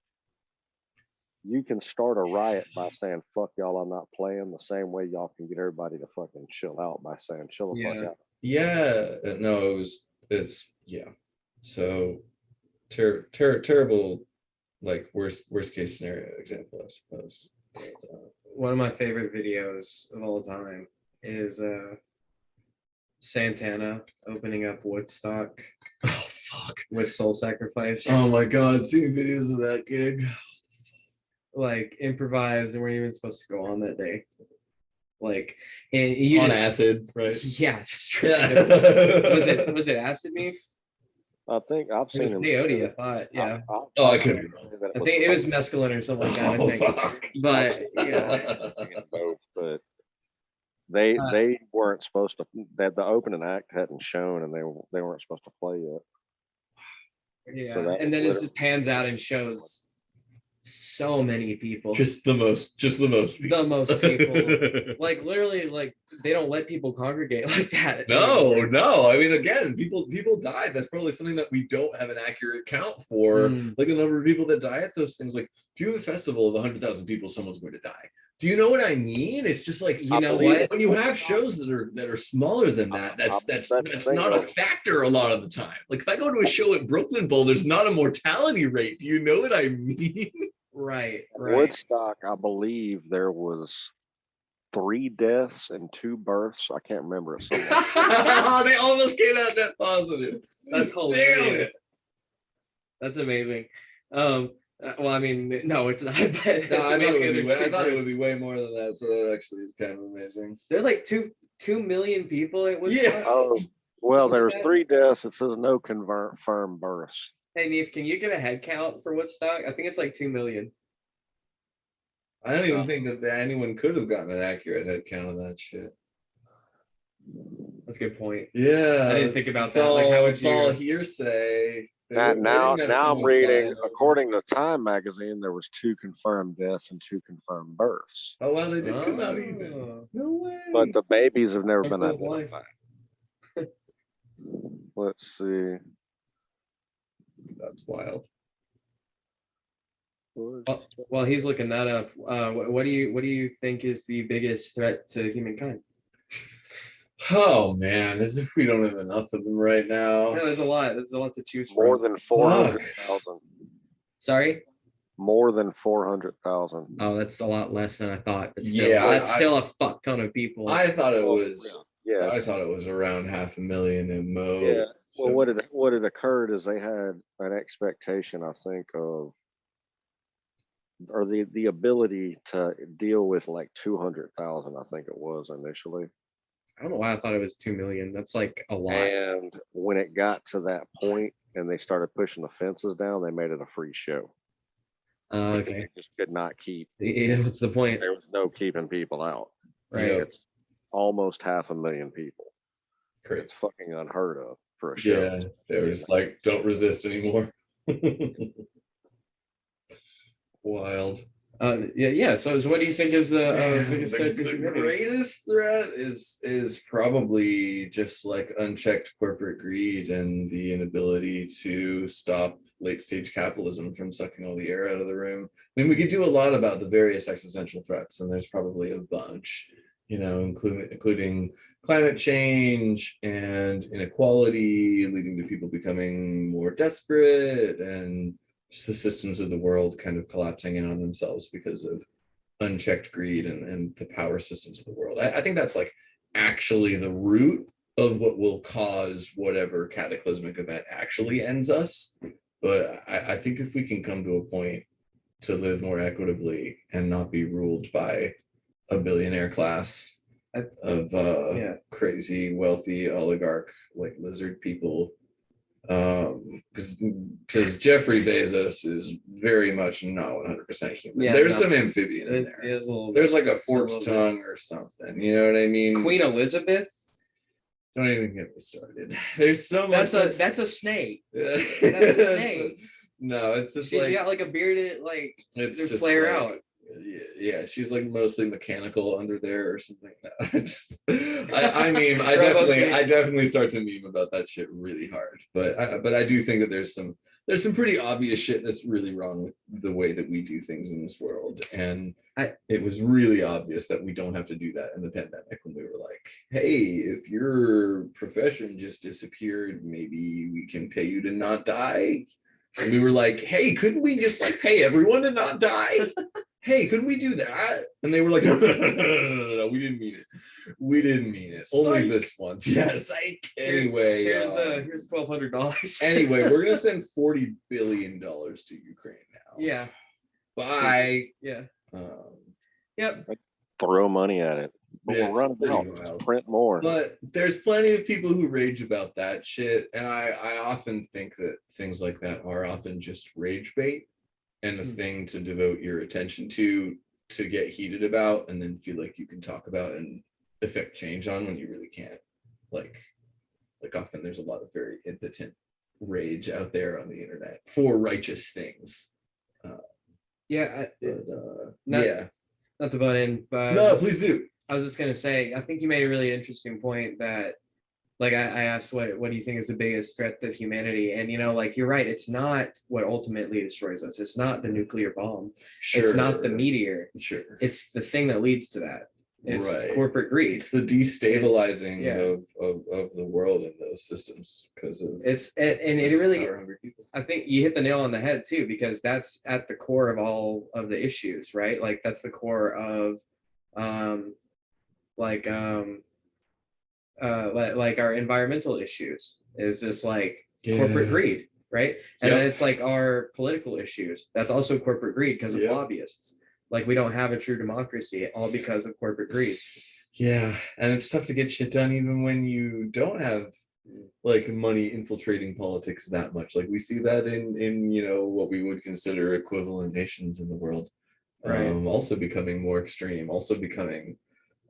S3: You can start a riot by saying, fuck y'all, I'm not playing, the same way y'all can get everybody to fucking chill out by saying, chill the fuck out.
S2: Yeah. No, yeah. So terrible, like worst case scenario example, I suppose.
S1: One of my favorite videos of all time is Santana opening up Woodstock
S2: Oh fuck.
S1: with Soul Sacrifice.
S2: Oh my god, seeing videos of that gig.
S1: Like improvised and weren't even supposed to go on that day. Like, and you
S2: On
S1: just,
S2: acid, right?
S1: yeah, just tripping.
S2: Yeah.
S1: Was it acid beef?
S3: I think I've
S1: It
S3: seen
S1: was
S3: him.
S1: peyote, I thought. Yeah.
S2: Oh, I could be wrong.
S3: that
S1: I think it was mescaline or something like that. I
S2: Oh,
S1: think.
S2: fuck.
S1: But yeah.
S3: both, but they weren't supposed to. That the opening act hadn't shown, and they weren't supposed to play yet.
S1: Yeah.
S3: So that
S1: And then
S3: was
S1: it pans out and shows so many people.
S2: Just the most people.
S1: The most people. Like literally, like they don't let people congregate like that.
S2: No. I mean, again, people died. That's probably something that we don't have an accurate count for. Like the number of people that die at those things. Like, if you have a festival of 100,000 people, someone's going to die. Do you know what I mean? It's just like,
S1: You know what?
S2: when you have shows that are smaller than that, that's not a factor a lot of the time. Like if I go to a show at Brooklyn Bowl, there's not a mortality rate. Do you know what I mean?
S1: Right.
S3: Woodstock. I believe there was 3 deaths and 2 births. I can't remember it.
S2: They almost came out that positive.
S1: That's hilarious. That's amazing. Well, I mean, no, it's not. But
S2: No, I thought it would be
S1: births.
S2: way more than that. So that actually is kind of amazing.
S1: There are like 2 million people at Woodstock.
S2: Yeah.
S3: Oh, well,
S1: Something
S3: there
S1: like
S3: was
S1: that.
S3: 3 deaths. It says no confirmed births.
S1: Hey, Neef, can you get a head count for Woodstock? I think it's like 2 million.
S2: I don't even think that anyone could have gotten an accurate head count of that shit.
S1: That's a good point.
S2: Yeah,
S1: I didn't think about that. Like, how would
S2: it's all
S1: you?
S2: hearsay.
S3: Now I'm reading, according to Time magazine, there was 2 confirmed deaths and 2 confirmed births.
S2: Oh wow, they did come out even.
S1: Oh.
S2: No way.
S3: But the babies have never been
S1: Circle of life.
S3: identified. Let's see.
S2: That's wild.
S1: While he's looking that up, what do you think is the biggest threat to humankind?
S2: Oh man, as if we don't have enough of them right now.
S1: No, there's a lot. There's a lot to choose from.
S3: More than 400,000.
S1: Sorry?
S3: More than 400,000.
S1: Oh, that's a lot less than I thought. But still,
S2: Yeah,
S1: that's still a fuck ton of people.
S2: I thought it was.
S3: Yeah.
S2: I thought it was around 500,000 at most.
S3: Yeah. Well, what had occurred is they had an expectation, I think, of, or the ability to deal with like 200,000. I think it was initially.
S1: I don't know why I thought it was 2 million. That's like a lot.
S3: And when it got to that point and they started pushing the fences down, they made it a free show.
S1: Okay.
S3: They just could not keep.
S1: Yeah, what's the point?
S3: There was no keeping people out.
S1: Right.
S3: It's almost 500,000 people.
S2: Crazy.
S3: It's fucking unheard of for a show.
S2: Yeah, they were just like, don't resist anymore. Wild.
S1: Yeah. So what do you think is the
S2: Man,
S1: biggest threat to
S2: the
S1: humanity?
S2: greatest threat is probably just like unchecked corporate greed and the inability to stop late stage capitalism from sucking all the air out of the room. I mean, we could do a lot about the various existential threats, and there's probably a bunch, including climate change and inequality, leading to people becoming more desperate, and just the systems of the world kind of collapsing in on themselves because of unchecked greed and the power systems of the world. I think that's like actually the root of what will cause whatever cataclysmic event actually ends us. But I think if we can come to a point to live more equitably and not be ruled by a billionaire class of crazy wealthy oligarch like lizard people, because Jeffrey Bezos is very much not 100% human.
S1: Yeah,
S2: There's
S1: no.
S2: some amphibian in
S1: It
S2: there.
S1: is a little
S2: There's
S1: bit.
S2: like a
S1: It's a little
S2: forked
S1: bit.
S2: tongue or something. You know what I mean?
S1: Queen Elizabeth.
S2: Don't even get me started. There's so much.
S1: That's a snake.
S2: That's
S1: a snake.
S2: No, it's just
S1: She's
S2: like
S1: got like a bearded like
S2: it's
S1: they
S2: just
S1: flare
S2: like,
S1: out.
S2: Yeah, she's like mostly mechanical under there or something. I mean, I definitely start to meme about that shit really hard. But I do think that there's some pretty obvious shit that's really wrong with the way that we do things in this world. And it was really obvious that we don't have to do that in the pandemic when we were like, hey, if your profession just disappeared, maybe we can pay you to not die. And we were like, hey, couldn't we just like pay everyone to not die? Hey, couldn't we do that? And they were like, no, we didn't mean it. We didn't mean it.
S1: Psych.
S2: Only this once. Yeah, psych. Anyway,
S1: here's $1,200.
S2: Anyway, we're gonna send $40 billion to Ukraine now.
S1: Yeah.
S2: Bye.
S1: Yeah.
S2: Yep.
S3: Throw money at it. But
S2: Yeah,
S3: we're running out.
S2: wild.
S3: Print more.
S2: But there's plenty of people who rage about that shit. And I often think that things like that are often just rage bait and a thing to devote your attention to get heated about and then feel like you can talk about and affect change on when you really can't. Like often there's a lot of very impotent rage out there on the internet for righteous things.
S1: Not to butt in, but
S2: no, please do.
S1: I was just gonna say, I think you made a really interesting point that, like, I asked, what do you think is the biggest threat to humanity? And like you're right, it's not what ultimately destroys us. It's not the nuclear bomb. Sure. It's not the meteor.
S2: Sure.
S1: It's the thing that leads to that. It's corporate greed.
S2: It's the destabilizing of the world and those systems because of
S1: it really. I think you hit the nail on the head too, because that's at the core of all of the issues, right? Like that's the core of, like our environmental issues is just like corporate greed, right? And then it's like our political issues. That's also corporate greed because of lobbyists. Like we don't have a true democracy, all because of corporate greed. Yeah, and it's tough to get shit done even when you don't have like money infiltrating politics that much. Like we see that in what we would consider equivalent nations in the world, right? Also becoming more extreme, also becoming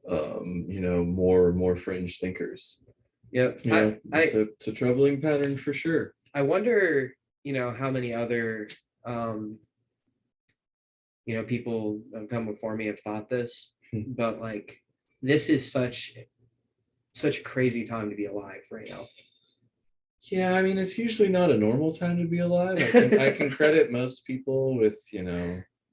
S1: more fringe thinkers. It's a troubling pattern for sure. I wonder how many other people have come before me have thought this, but like this is such a crazy time to be alive right now. Yeah, I mean, it's usually not a normal time to be alive. I can credit most people with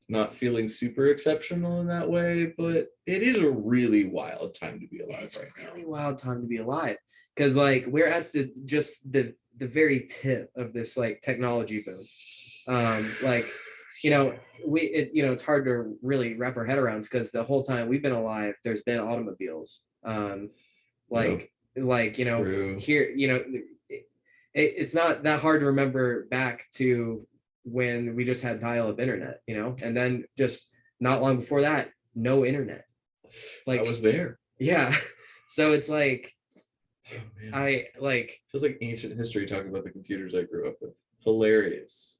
S1: not feeling super exceptional in that way, but it is a really wild time to be alive. It's right a really wild time to be alive because like we're at the very tip of this like technology boom. It's hard to really wrap our head around because the whole time we've been alive, there's been automobiles. True. Here, it's not that hard to remember back to when we just had dial-up internet, and then just not long before that, no internet. Like I was there. Yeah. So it's like, feels like ancient history talking about the computers I grew up with. Hilarious.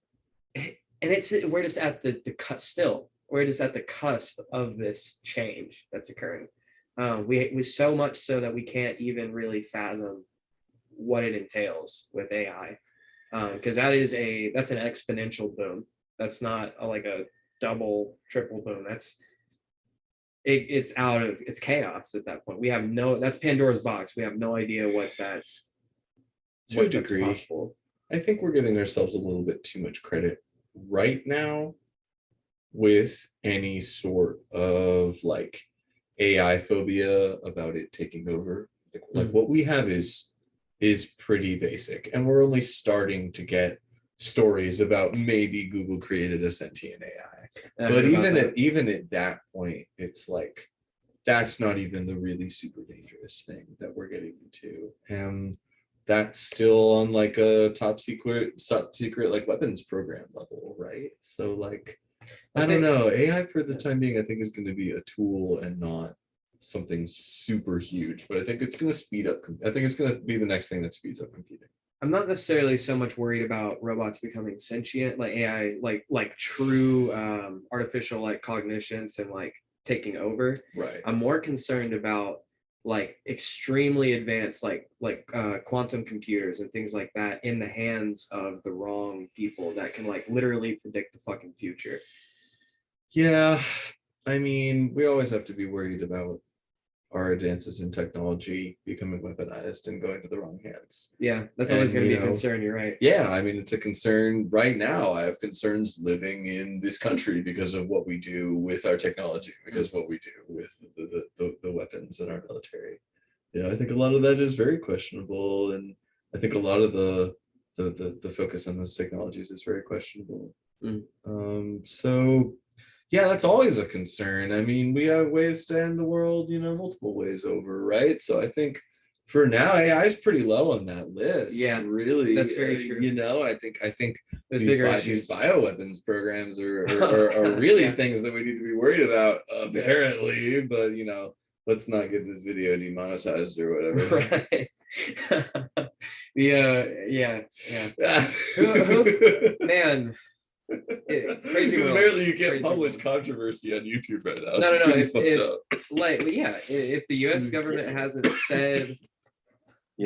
S1: And we're just at the cusp of this change that's occurring. We so much so that we can't even really fathom what it entails with AI, because that's an exponential boom. That's not double, triple boom. It's chaos at that point. We have that's Pandora's box. We have no idea that's
S2: To a degree,
S1: possible.
S2: I think we're giving ourselves a little bit too much credit right now with any sort of like AI phobia about it taking over. Like what we have is pretty basic, and we're only starting to get stories about maybe Google created a sentient AI. But even at that point, it's like that's not even the really super dangerous thing that we're getting into. And that's still on like a top secret like weapons program level, right? So like I don't know. AI for the time being, I think is going to be a tool and not something super huge. But I think it's going to speed up. I think it's going to be the next thing that speeds up computing.
S1: I'm not necessarily so much worried about robots becoming sentient, like AI, like true artificial like cognitions and like taking over.
S2: Right.
S1: I'm more concerned about like extremely advanced like quantum computers and things like that in the hands of the wrong people that can like literally predict the fucking future.
S2: Yeah, I mean, we always have to be worried about our advances in technology becoming weaponized and going to the wrong hands.
S1: Yeah, that's always going to be a concern. You're right.
S2: Yeah, I mean, it's a concern right now. I have concerns living in this country because of what we do with our technology, because of what we do with the weapons in our military. Yeah, I think a lot of that is very questionable, and I think a lot of the focus on those technologies is very questionable. So yeah, that's always a concern. I mean, we have ways to end the world, multiple ways over, right? So I think for now, AI is pretty low on that list.
S1: Yeah,
S2: really,
S1: that's very true.
S2: I think
S1: There's
S2: these bioweapons programs are really things that we need to be worried about, apparently. But let's not get this video demonetized or whatever.
S1: Right. Yeah. Man. Crazy world.
S2: Apparently you can't publish controversy on YouTube right now.
S1: No. If the U.S. government hasn't said,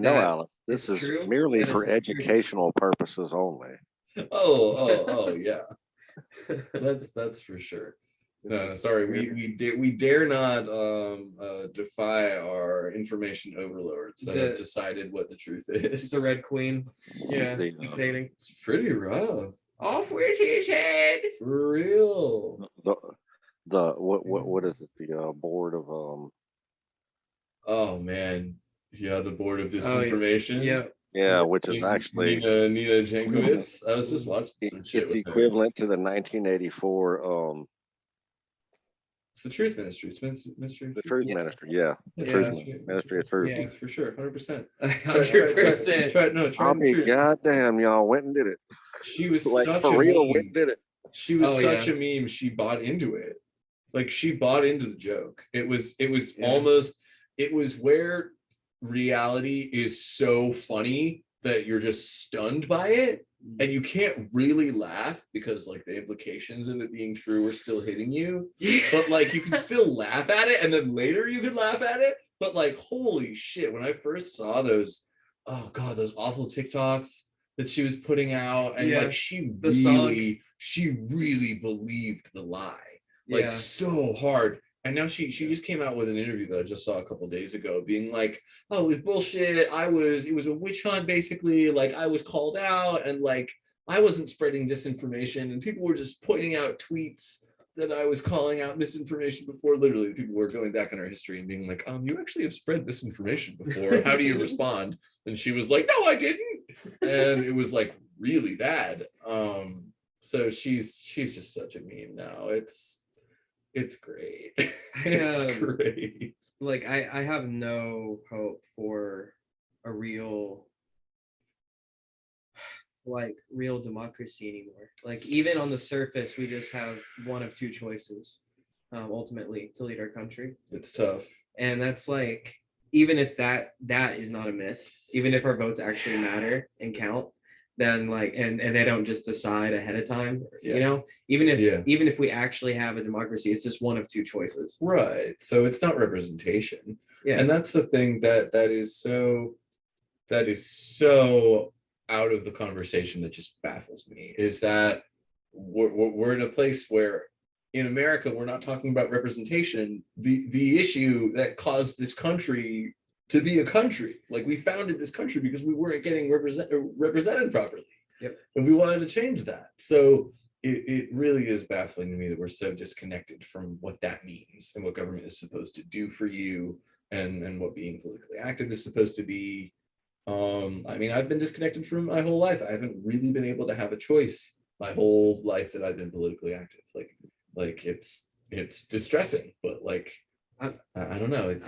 S3: Alice, this is merely for educational purposes only.
S2: Oh yeah. That's for sure. No, sorry, we dare not defy our information overlords that have decided what the truth is.
S1: The Red Queen, dictating.
S2: It's pretty rough.
S1: Off with his head.
S2: For real.
S3: What is it? The board of
S2: Oh man, yeah, the board of disinformation.
S3: Yeah, which is actually
S2: Nina Jankowicz. I was just watching some shit.
S3: It's equivalent to the 1984
S2: It's the Truth Ministry.
S3: The Truth Ministry, yeah. Ministry of Truth.
S2: Yeah, for sure, 100%.
S1: 100%.
S3: I mean, goddamn, y'all went and did it.
S2: She was
S3: like
S2: such
S3: for
S2: a
S3: real,
S2: meme.
S3: went and did it.
S2: She was such a meme. She bought into it. Like she bought into the joke. It was almost. It was where reality is so funny that you're just stunned by it, and you can't really laugh because like the implications of it being true are still hitting you. But like you can still laugh at it, and then later you can laugh at it. But like, holy shit! When I first saw those awful TikToks that she was putting out, and like she really believed the lie, like so hard. And now she just came out with an interview that I just saw a couple of days ago, being like, "Oh, it was bullshit. It was a witch hunt, basically. Like I was called out, and like I wasn't spreading disinformation, and people were just pointing out tweets that I was calling out misinformation before. Literally, people were going back in our history and being like, you actually have spread misinformation before. How do you respond?" And she was like, "No, I didn't." And it was like really bad. So she's just such a meme now. It's great. It's great.
S1: Like I have no hope for a real democracy anymore. Like even on the surface, we just have one of two choices, ultimately, to lead our country.
S2: It's tough.
S1: And that's like, even if that is not a myth, even if our votes actually matter and count, then like, and they don't just decide ahead of time, even if we actually have a democracy, it's just one of two choices.
S2: Right. So it's not representation. Yeah. And that's the thing that is so out of the conversation that just baffles me, is that we're in a place where in America, we're not talking about representation. The issue that caused this country to be a country, like we founded this country because we weren't getting represented properly.
S1: Yep.
S2: And we wanted to change that. So it really is baffling to me that we're so disconnected from what that means and what government is supposed to do for you, and what being politically active is supposed to be. I mean, I've been disconnected from my whole life. I haven't really been able to have a choice my whole life that I've been politically active. Like it's distressing, but like I don't know.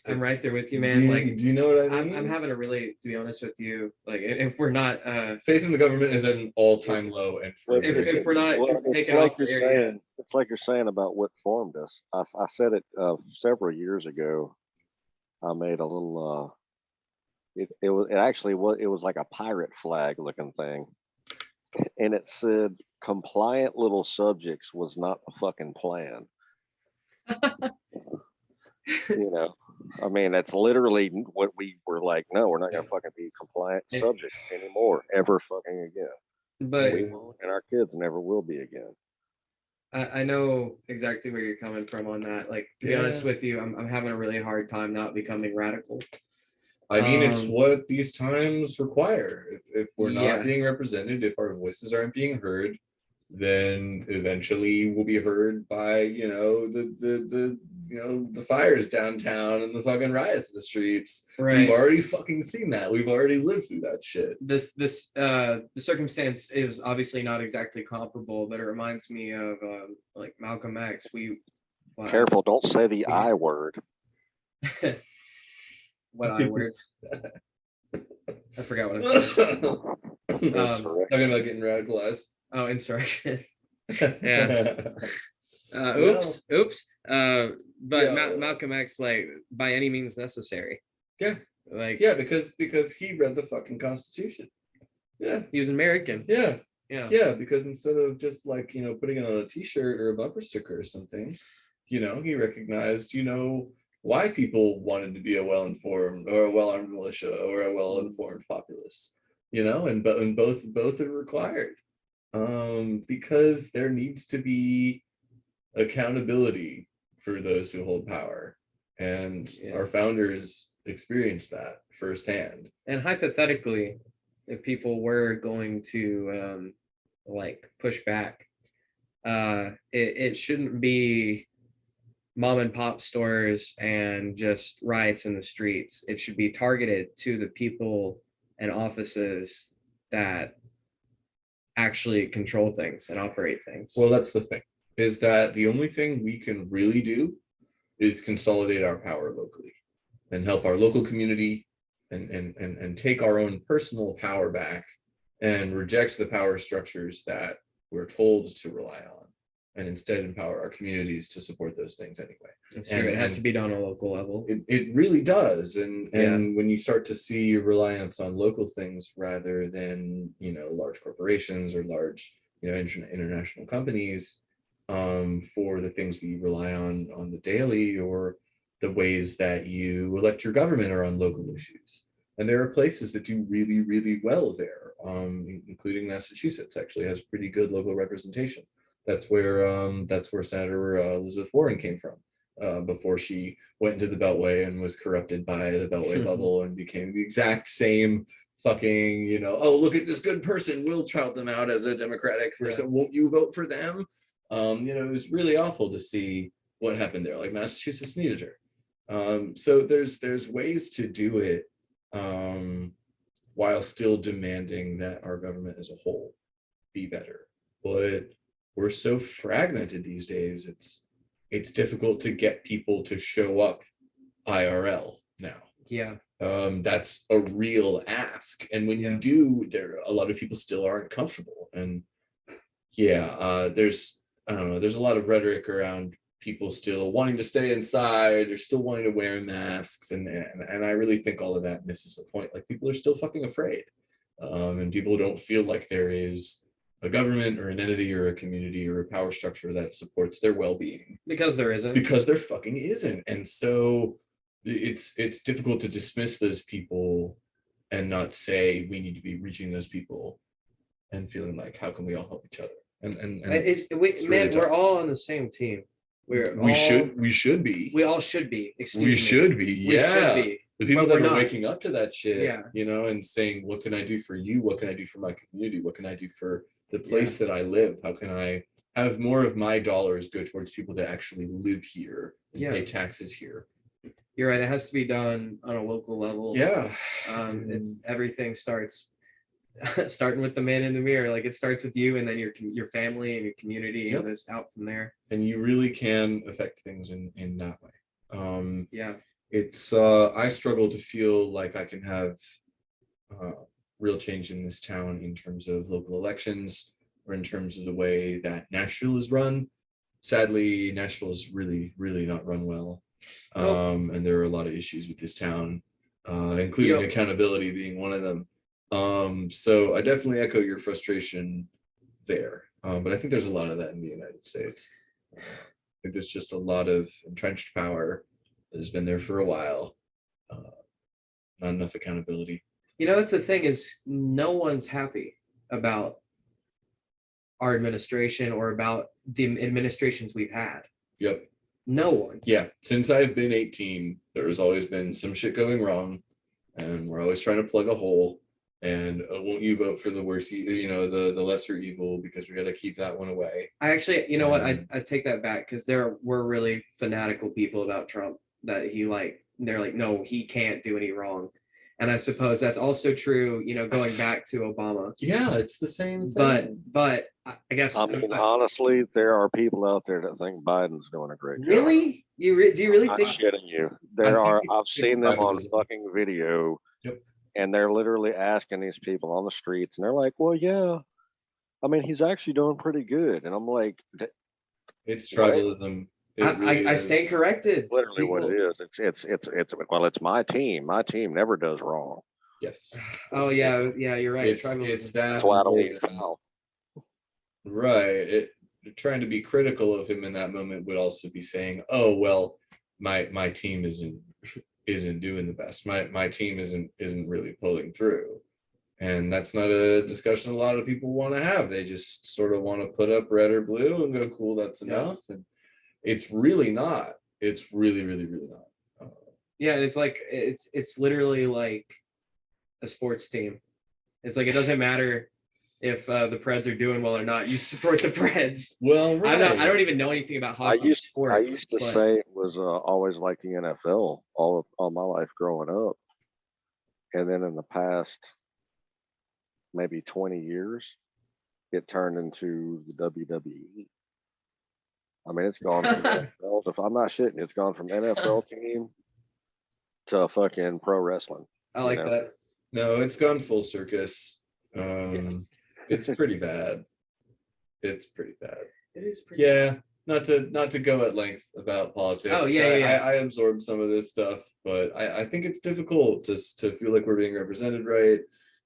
S1: I'm right there with you, man.
S2: Do you know what I mean?
S1: I'm having a really, to be honest with you, like if we're not
S2: faith in the government is at an all-time low, and
S1: if we're not taking
S3: like
S1: off
S3: you're
S1: the area.
S3: saying, it's like you're saying about what formed us. I said it several years ago. I made a little. It was like a pirate flag looking thing, and it said compliant little subjects was not the fucking plan. You know, I mean, that's literally what we were like. No, we're not gonna fucking be compliant subjects anymore, ever fucking again.
S1: But
S3: We won't, and our kids never will be again.
S1: I know exactly where you're coming from on that. Like, to be honest with you, I'm having a really hard time not becoming radical.
S2: I mean, it's what these times require. If we're not being represented, if our voices aren't being heard, then eventually we'll be heard by, you know, the fires downtown and the fucking riots in the streets.
S1: Right.
S2: We've already fucking seen that. We've already lived through that shit.
S1: The circumstance is obviously not exactly comparable, but it reminds me of like Malcolm X.
S3: Careful, don't say the I word.
S1: What I word? I forgot what I said.
S2: Talking about getting radicalized.
S1: Oh, insurrection. Yeah. Oops. But Malcolm X, like, by any means necessary.
S2: Yeah.
S1: Like,
S2: yeah, because he read the fucking Constitution. Yeah.
S1: He was American.
S2: Yeah.
S1: Yeah.
S2: Yeah, because instead of just like, you know, putting it on a t-shirt or a bumper sticker or something, you know, he recognized, you know, why people wanted to be a well-informed or a well-armed militia or a well-informed populace, you know, and both are required, because there needs to be accountability for those who hold power, and our founders experienced that firsthand.
S1: And hypothetically, if people were going to like push back, it shouldn't be mom and pop stores and just riots in the streets. It should be targeted to the people and offices that actually control things and operate things.
S2: Well, that's the thing, is that the only thing we can really do is consolidate our power locally and help our local community and take our own personal power back and reject the power structures that we're told to rely on, and instead empower our communities to support those things anyway.
S1: That's true. It has to be done on a local level.
S2: It really does. And when you start to see reliance on local things rather than, you know, large corporations or large, you know, international companies, for the things that you rely on the daily, or the ways that you elect your government are on local issues. And there are places that do really, really well there, including Massachusetts actually has pretty good local representation. That's where Senator Elizabeth Warren came from, before she went into the Beltway and was corrupted by the Beltway bubble and became the exact same fucking, you know, oh, look at this good person, we'll trout them out as a Democratic person, won't you vote for them? You know, it was really awful to see what happened there. Like, Massachusetts needed her. So there's ways to do it, while still demanding that our government as a whole be better. But we're so fragmented these days, it's difficult to get people to show up IRL now.
S1: Yeah.
S2: That's a real ask. And when you do, a lot of people still aren't comfortable. And there's a lot of rhetoric around people still wanting to stay inside or still wanting to wear masks. And I really think all of that misses the point. Like, people are still fucking afraid. And people don't feel like there is a government or an entity or a community or a power structure that supports their well-being.
S1: Because there isn't.
S2: Because there fucking isn't. And so it's difficult to dismiss those people and not say we need to be reaching those people and feeling like, how can we all help each other? and
S1: Man,
S2: really
S1: we're
S2: tough.
S1: all on the same team.
S2: we
S1: all,
S2: should be.
S1: We all should be. Excuse me.
S2: We should be.
S1: We should
S2: Yeah.
S1: be.
S2: The people
S1: But
S2: that
S1: we're
S2: are
S1: not.
S2: waking up to that shit,
S1: Yeah.
S2: you know, and saying, what can I do for you? What can I do for my community? What can I do for the place that I live? How can I have more of my dollars go towards people that actually live here and pay taxes here?
S1: You're right. It has to be done on a local level.
S2: Yeah.
S1: It's everything starting with the man in the mirror. Like it starts with you, and then your family and your community, and it's out from there.
S2: And you really can affect things in that way.
S1: Yeah.
S2: It's I struggle to feel like I can have real change in this town in terms of local elections or in terms of the way that Nashville is run. Sadly, Nashville is really, really not run well. And there are a lot of issues with this town, including accountability being one of them. So I definitely echo your frustration there. But I think there's a lot of that in the United States. I think there's just a lot of entrenched power that has been there for a while. Not enough accountability.
S1: You know, that's the thing, is no one's happy about our administration or about the administrations we've had.
S2: Yep.
S1: No one.
S2: Yeah. Since I've been 18, there's always been some shit going wrong, and we're always trying to plug a hole. And won't you vote for the worst, the lesser evil, because we got to keep that one away.
S1: I actually, you know what, I take that back, because there were really fanatical people about Trump that they're like, no, he can't do any wrong. And I suppose that's also true, going back to Obama.
S2: Yeah, it's the same thing.
S1: But I guess.
S3: I mean, honestly, there are people out there that think Biden's doing a great job.
S1: Really? Do you really think?
S3: I'm shitting you. I've seen them on fucking video.
S2: Yep.
S3: And they're literally asking these people on the streets, and they're like, well, yeah, I mean, he's actually doing pretty good. And I'm like,
S2: it's tribalism.
S1: I stand corrected.
S3: Literally what it is. It's my team. My team never does wrong.
S2: Yes.
S1: Oh yeah, you're right.
S2: It's
S3: that's why I don't even foul.
S2: Right. Trying to be critical of him in that moment would also be saying, oh well, my team isn't doing the best. My team isn't really pulling through. And that's not a discussion a lot of people want to have. They just sort of want to put up red or blue and go, cool, that's enough. And it's really not. It's really, really, really not.
S1: Yeah, and it's like it's literally like a sports team. It's like it doesn't matter if the Preds are doing well or not. You support the Preds.
S2: Well, right.
S1: I don't even know anything about hockey sports.
S3: I used to say it was always like the NFL all my life growing up, and then in the past maybe 20 years, it turned into the WWE. I mean, it's gone from NFL, if I'm not shitting, it's gone from NFL team to fucking pro wrestling.
S1: I like that.
S2: No, it's gone full circus. It's pretty bad. It's pretty bad.
S1: It is pretty
S2: bad. Not to go at length about politics.
S1: Oh yeah.
S2: I absorb some of this stuff, but I think it's difficult to feel like we're being represented right,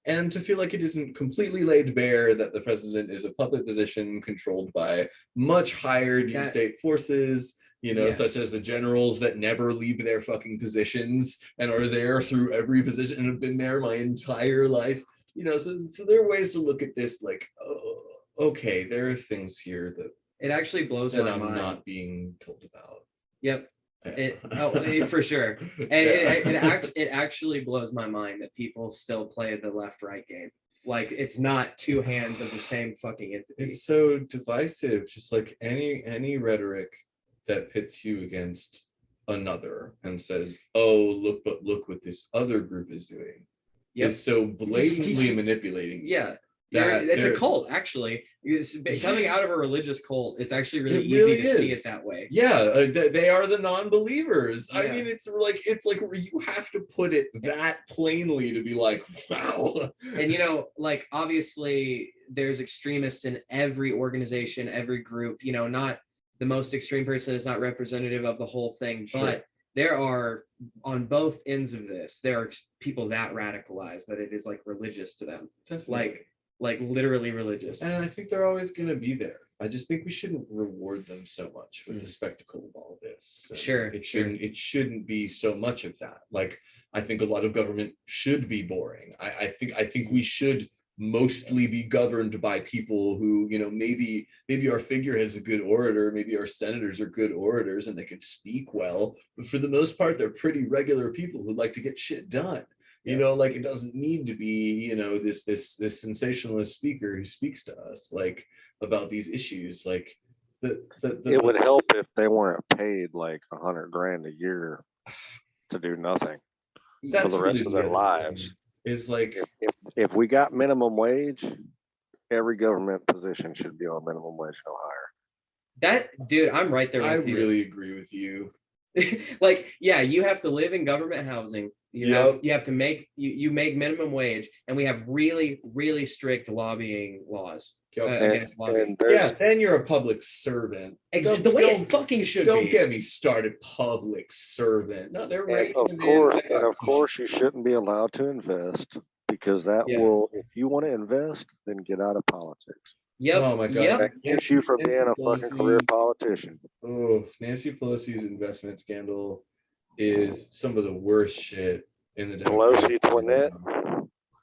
S2: and to feel like it isn't completely laid bare that the president is a puppet position controlled by much higher deep state forces, such as the generals that never leave their fucking positions and are there through every position and have been there my entire life. So there are ways to look at this like, oh, okay, there are things here that
S1: it actually blows
S2: that
S1: my
S2: I'm
S1: mind.
S2: not being told about.
S1: Yep. For sure. And it actually blows my mind that people still play the left-right game. Like it's not two hands of the same fucking entity.
S2: It's so divisive, just like any rhetoric that pits you against another and says, oh, look what this other group is doing. Is so blatantly manipulating.
S1: Yeah. It's a cult, actually. It's coming out of a religious cult. It's actually really easy to see it that way.
S2: Yeah, they are the non-believers. Yeah. I mean, it's like you have to put it that plainly to be like, wow.
S1: And like obviously there's extremists in every organization, every group. Not the most extreme person is not representative of the whole thing, but there are, on both ends of this, there are people that radicalized that it is like religious to them.
S2: Definitely.
S1: Like literally religious.
S2: And I think they're always going to be there. I just think we shouldn't reward them so much with the spectacle of all this. And
S1: sure.
S2: It shouldn't be so much of that. Like, I think a lot of government should be boring. I think we should mostly be governed by people who, maybe our figurehead's a good orator, maybe our senators are good orators and they can speak well, but for the most part, they're pretty regular people who like to get shit done. Like it doesn't need to be, this sensationalist speaker who speaks to us like about these issues. Like
S3: it would help if they weren't paid like $100,000 a year to do nothing for the rest of their lives.
S2: Is like
S3: if we got minimum wage, every government position should be on minimum wage, no higher.
S1: That dude, I'm right there with
S2: I
S1: you.
S2: really agree with you.
S1: Like, yeah, you have to live in government housing. You have to make you make minimum wage, and we have really, really strict lobbying laws against lobbying.
S2: Yeah, then you're a public servant.
S1: The way it fucking should be.
S2: Don't get me started, public servant. No, they're right.
S3: Of course, you shouldn't be allowed to invest, because that will, if you want to invest, then get out of politics.
S1: Yep.
S2: Oh my God.
S1: Yep.
S3: That keeps you from being a fucking career politician.
S2: Oh, Nancy Pelosi's investment scandal is some of the worst shit in the
S3: Pelosi Toinette.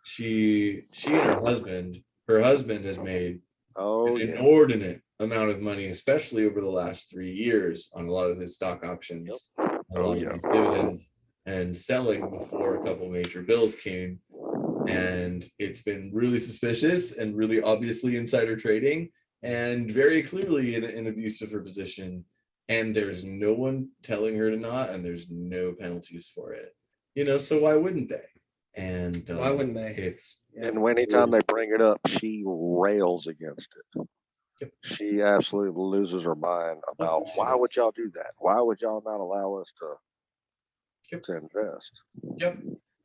S2: She and her husband has made an inordinate amount of money, especially over the last 3 years, on a lot of his stock options, a lot of his dividends, and selling before a couple major bills came. And it's been really suspicious and really obviously insider trading and very clearly an abuse of her position. And there's no one telling her to not, and there's no penalties for it. So why wouldn't they? And
S1: why wouldn't they?
S3: And anytime they bring it up, she rails against it.
S2: Yep.
S3: She absolutely loses her mind about why would y'all do that? Why would y'all not allow us to invest?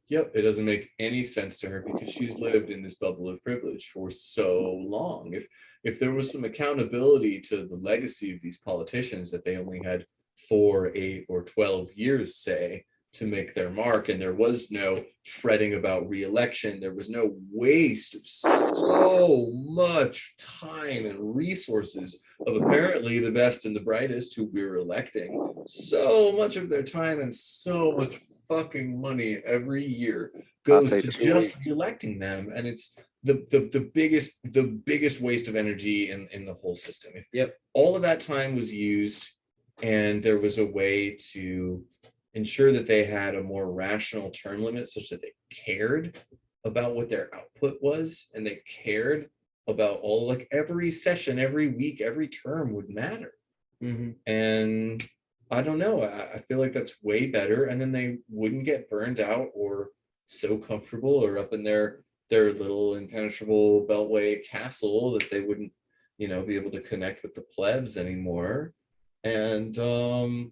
S2: Yep, it doesn't make any sense to her because she's lived in this bubble of privilege for so long. If there was some accountability to the legacy of these politicians, that they only had 4, 8, or 12 years, say, to make their mark, and there was no fretting about re-election, there was no waste of so much time and resources of apparently the best and the brightest who we were electing, so much of their time and so much fucking money every year goes to just electing them, and it's the biggest waste of energy in the whole system. If all of that time was used and there was a way to ensure that they had a more rational term limit such that they cared about what their output was, and they cared about all, like, every session, every week, every term would matter. And I don't know, I feel like that's way better, and then they wouldn't get burned out or so comfortable or up in their little impenetrable beltway castle that they wouldn't be able to connect with the plebs anymore. And I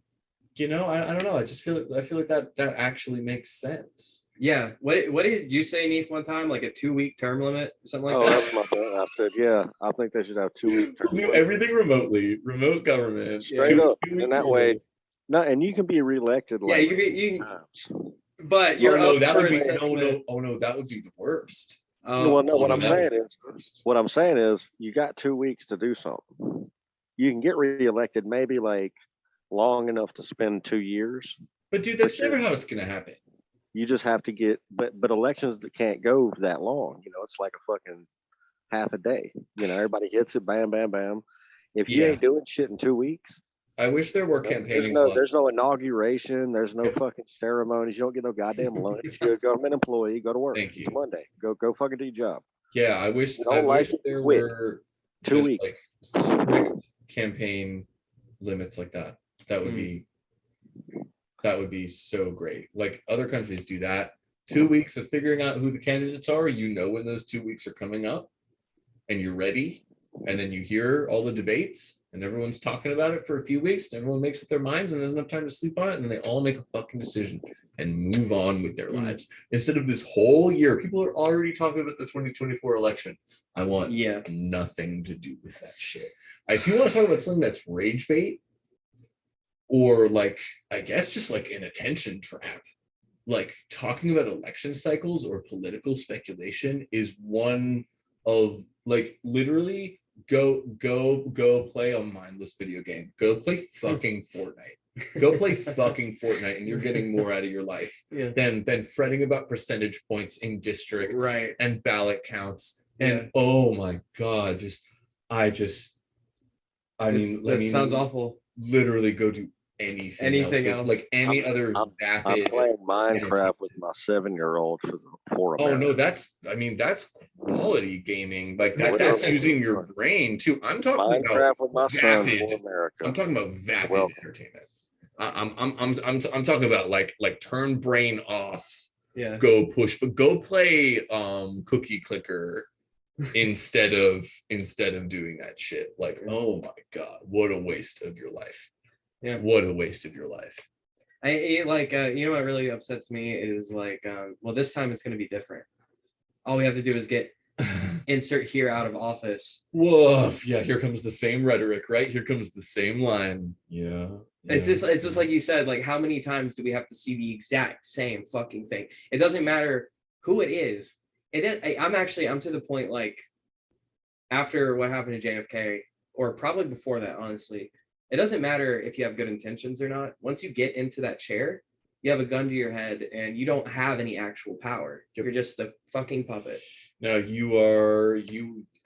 S2: don't know, I feel like that actually makes sense.
S1: Yeah. What did you say, Neef, one time? Like a 2-week term limit, something like that?
S3: That's my bad. I said, I think they should have 2-week term.
S2: We'll do everything remotely, remote government.
S3: Straight up. And that way, and you can be reelected.
S1: Yeah, you can
S3: times.
S1: But you're
S2: that would be that would be the worst.
S3: What I'm saying is you got 2 weeks to do something. You can get reelected maybe like long enough to spend 2 years.
S2: But dude, that's never how it's gonna happen.
S3: You just have to get, but elections that can't go that long. It's like a fucking half a day. Everybody hits it, bam, bam, bam. If you ain't doing shit in 2 weeks,
S2: I wish there were campaigning.
S3: There's no inauguration. There's no fucking ceremonies. You don't get no goddamn lunch. You're a government employee. Go to work.
S2: Thank you.
S3: It's Monday. Go fucking do your job.
S2: Yeah, I wish there were
S3: 2 weeks.
S2: Like strict campaign limits like that. That would be so great. Like other countries do that. 2 weeks of figuring out who the candidates are. When those 2 weeks are coming up, and you're ready. And then you hear all the debates, and everyone's talking about it for a few weeks, and everyone makes up their minds, and there's enough time to sleep on it, and then they all make a fucking decision and move on with their lives. Instead of this whole year, people are already talking about the 2024 election. I want nothing to do with that shit. If you want to talk about something that's rage bait, or like, I guess just like an attention trap, like talking about election cycles or political speculation is one of, like, literally go play a mindless video game. Go play fucking Fortnite. Go play fucking Fortnite, and you're getting more out of your life than fretting about percentage points in districts and ballot counts And oh my God,
S1: That sounds awful.
S2: literally go do anything else. Like any other
S3: I'm
S2: vapid
S3: playing Minecraft
S2: entertainment.
S3: with my 7-year-old for
S2: Oh no,
S3: America.
S2: that's quality gaming. Like that's
S3: Literally.
S2: using your brain too. I'm talking about
S3: Minecraft with my son for
S2: vapid. I'm
S3: America.
S2: talking about vapid
S3: Welcome.
S2: entertainment. I'm talking about like turn brain off.
S1: Yeah.
S2: Go play Cookie Clicker instead of doing that shit. Like, oh my God, what a waste of your life.
S1: Yeah.
S2: What a waste of your life.
S1: I like you know what really upsets me is like well, this time it's gonna be different. All we have to do is get insert here out of office.
S2: Whoa, yeah, here comes the same rhetoric, right? Here comes the same line. Yeah.
S1: It's just like you said, like how many times do we have to see the exact same fucking thing? It doesn't matter who it is. I'm to the point like after what happened to JFK, or probably before that, honestly, it doesn't matter if you have good intentions or not. Once you get into that chair, you have a gun to your head and you don't have any actual power. You're just a fucking puppet.
S2: Now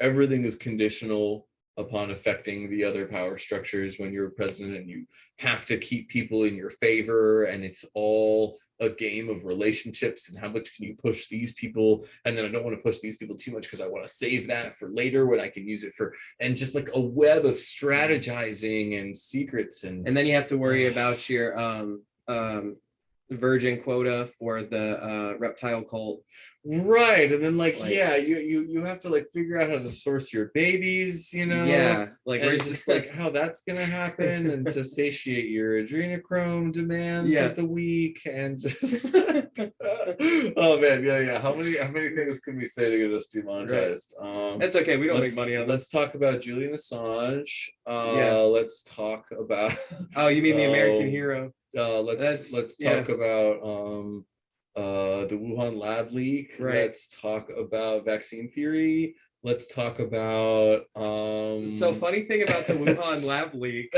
S2: everything is conditional upon affecting the other power structures when you're president, and you have to keep people in your favor, and it's all a game of relationships and how much can you push these people, and then I don't want to push these people too much because I want to save that for later when I can use it for, and just like a web of strategizing and secrets, and
S1: then you have to worry about your virgin quota for the reptile cult,
S2: right? And then like yeah, you have to like figure out how to source your babies, you know,
S1: yeah, like
S2: and it's just like how that's gonna happen, and to satiate your adrenochrome demands of the week, and just oh man, yeah, how many things can we say to get us demonetized?
S1: That's okay, we don't make money on it.
S2: Let's talk about Julian Assange. Let's talk about
S1: oh, you mean the American hero.
S2: Let's talk about the Wuhan lab leak.
S1: Right.
S2: Let's talk about vaccine theory. Let's talk about
S1: so funny thing about the Wuhan lab leak.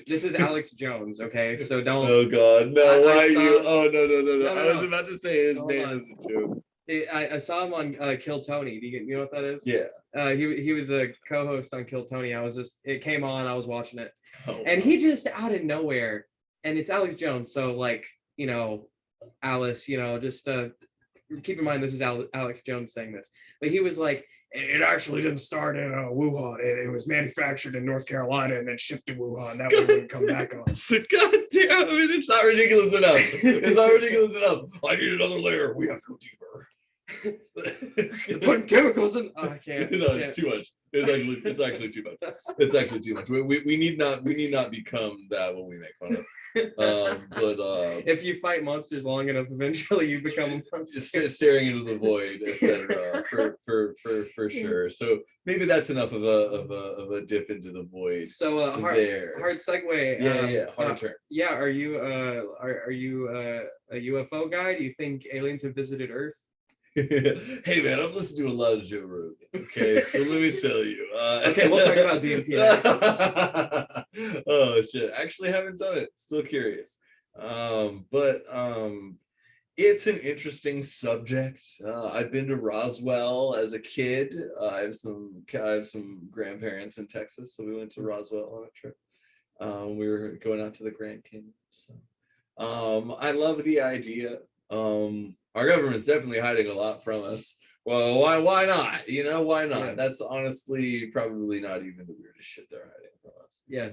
S1: This is Alex Jones, okay? So don't.
S2: Oh God, no! Why you? Oh no! I was about to say his name is a joke.
S1: I saw him on Kill Tony. Do you know what that is?
S2: Yeah.
S1: He was a co-host on Kill Tony. It came on. I was watching it, and he just out of nowhere, and it's Alex Jones. So like Alice, just keep in mind this is Alex Jones saying this, but he was like, it actually didn't start in Wuhan. It was manufactured in North Carolina and then shipped to Wuhan. That way it wouldn't come back on.
S2: God damn it! It's not ridiculous enough. It's not ridiculous enough. I need another layer. We have to go deeper.
S1: Putting chemicals in. Oh, I can't.
S2: No, it's too much. It's actually too much. It's actually too much. We need not become that when we make fun of. But
S1: if you fight monsters long enough, eventually you become a monster.
S2: Just staring into the void, etc. for sure. So maybe that's enough of a dip into the void.
S1: So hard segue.
S2: Hard turn.
S1: Yeah, are you a UFO guy? Do you think aliens have visited Earth?
S2: Hey man, I've listened to a lot of Joe Rogan. Okay, so let me tell you.
S1: Okay, we'll talk about DMT next.
S2: Oh shit! Actually, haven't done it. Still curious. But it's an interesting subject. I've been to Roswell as a kid. I have some grandparents in Texas, so we went to Roswell on a trip. We were going out to the Grand Canyon. So, I love the idea. Our government's definitely hiding a lot from us. Well, why not? Why not?
S1: Yeah.
S2: That's honestly probably not even the weirdest shit they're hiding from us.
S1: Yeah.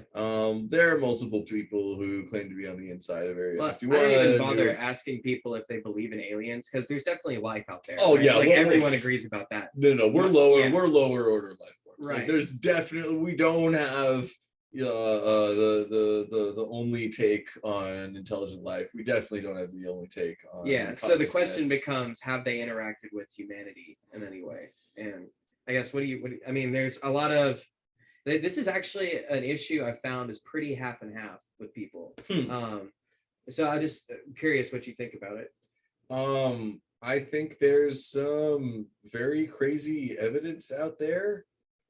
S2: There are multiple people who claim to be on the inside of Area 51.
S1: I don't even bother asking people if they believe in aliens, because there's definitely life out there.
S2: Oh,
S1: right?
S2: yeah.
S1: Like everyone agrees about that.
S2: No, we're lower. Yeah. We're lower order life forms.
S1: Right.
S2: Like, there's definitely, we don't have the only take on intelligent life. We definitely don't have the only take on.
S1: Yeah. So the question becomes, have they interacted with humanity in any way? And I guess I mean, there's a lot of. This is actually an issue I found is pretty half and half with people. So I just curious what you think about it.
S2: I think there's some very crazy evidence out there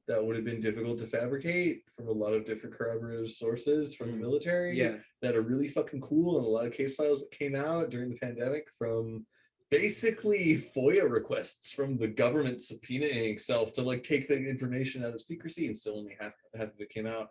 S2: that would have been difficult to fabricate from a lot of different corroborative sources from the military that are really fucking cool, and a lot of case files that came out during the pandemic from basically FOIA requests from the government subpoenaing itself to like take the information out of secrecy, and still only half of it came out.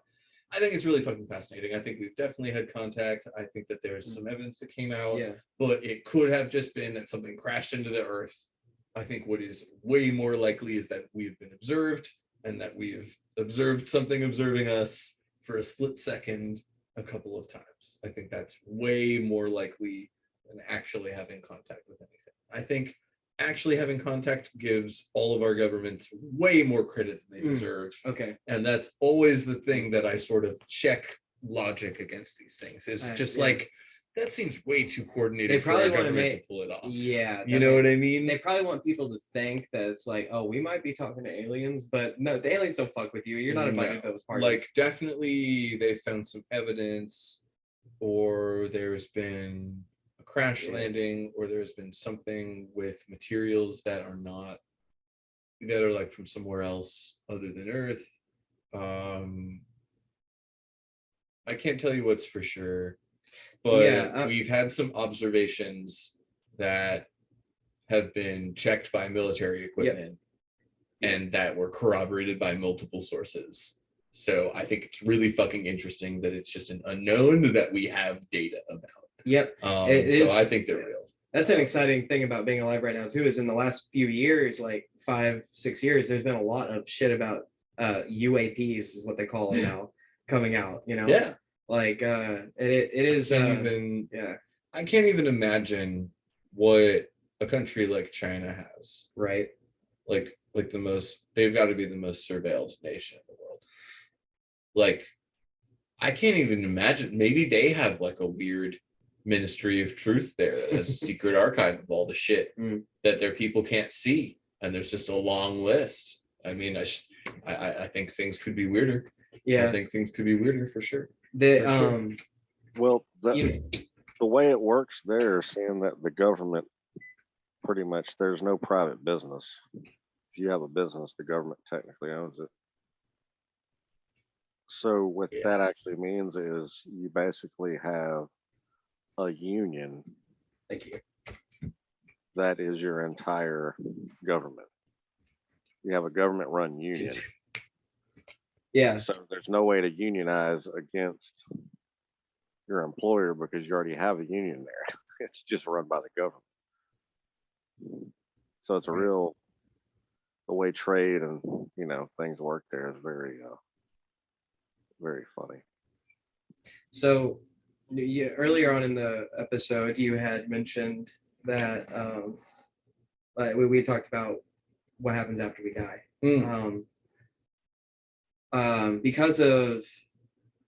S2: I think it's really fucking fascinating. I think we've definitely had contact. I think that there's some evidence that came out, but it could have just been that something crashed into the earth. I think what is way more likely is that we've been observed, and that we've observed something observing us for a split second a couple of times. I think that's way more likely than actually having contact with anything. I think actually having contact gives all of our governments way more credit than they deserve.
S1: Okay.
S2: And that's always the thing that I sort of check logic against these things. Is just like, that seems way too coordinated
S1: they probably
S2: for our government
S1: to
S2: pull it off.
S1: Yeah.
S2: You know what I mean?
S1: They probably want people to think that it's like, oh, we might be talking to aliens, but no, the aliens don't fuck with you. You're not invited to those parties.
S2: Like, definitely they found some evidence, or there's been a crash landing, or there's been something with materials that are not, that are like from somewhere else other than Earth. I can't tell you what's for sure, but we've had some observations that have been checked by military equipment and that were corroborated by multiple sources. So I think it's really fucking interesting that it's just an unknown that we have data about.
S1: Yep.
S2: So I think they're real.
S1: That's an exciting thing about being alive right now too, is in the last few years, like 5-6 years, there's been a lot of shit about UAPs is what they call them now, coming out, you know?
S2: Yeah.
S1: Like it is
S2: I can't even imagine what a country like China has.
S1: Right.
S2: Like the most, they've got to be the most surveilled nation in the world. Like, I can't even imagine, maybe they have like a weird Ministry of Truth there that has a secret archive of all the shit that their people can't see, and there's just a long list. I mean, I think things could be weirder. I think things could be weirder for sure.
S3: Well, the way it works there, seeing that the government pretty much, there's no private business. If you have a business, the government technically owns it. So what that actually means is you basically have a union.
S1: Thank you.
S3: That is your entire government. You have a government run union.
S1: Yeah.
S3: So there's no way to unionize against your employer because you already have a union there. It's just run by the government. So it's a real, the way trade and, you know, things work there is very, very funny.
S1: So earlier on in the episode, you had mentioned that we talked about what happens after we die. Because of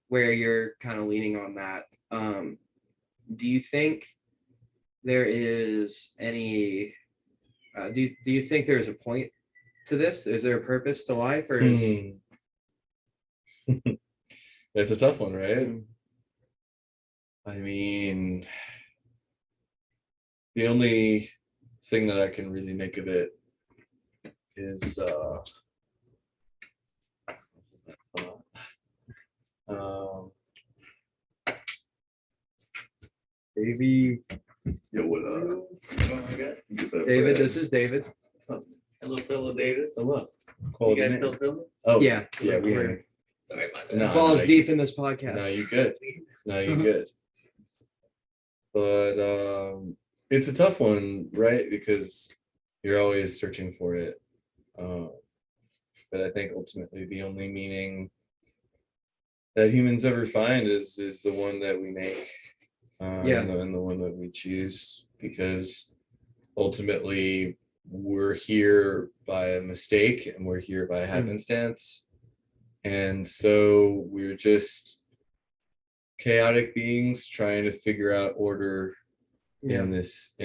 S1: where you're kind of leaning on that, do you think there is any? Do you think there is a point to this? Is there a purpose to life, or is?
S2: That's a tough one, right? I mean, the only thing that I can really make of it is
S1: Maybe.
S2: Yo, what up?
S1: David, this is David.
S4: Hello, fellow David.
S2: Hello.
S4: You guys still filming?
S2: Oh,
S1: yeah,
S2: we're
S4: Sorry, my bad.
S2: No,
S1: balls deep in this podcast.
S2: No, you're good. No, you're good. But it's a tough one, right? Because you're always searching for it. But I think ultimately the only meaning that humans ever find is the one that we make, and the one that we choose, because ultimately we're here by a mistake and we're here by happenstance, and so we're just chaotic beings trying to figure out order in this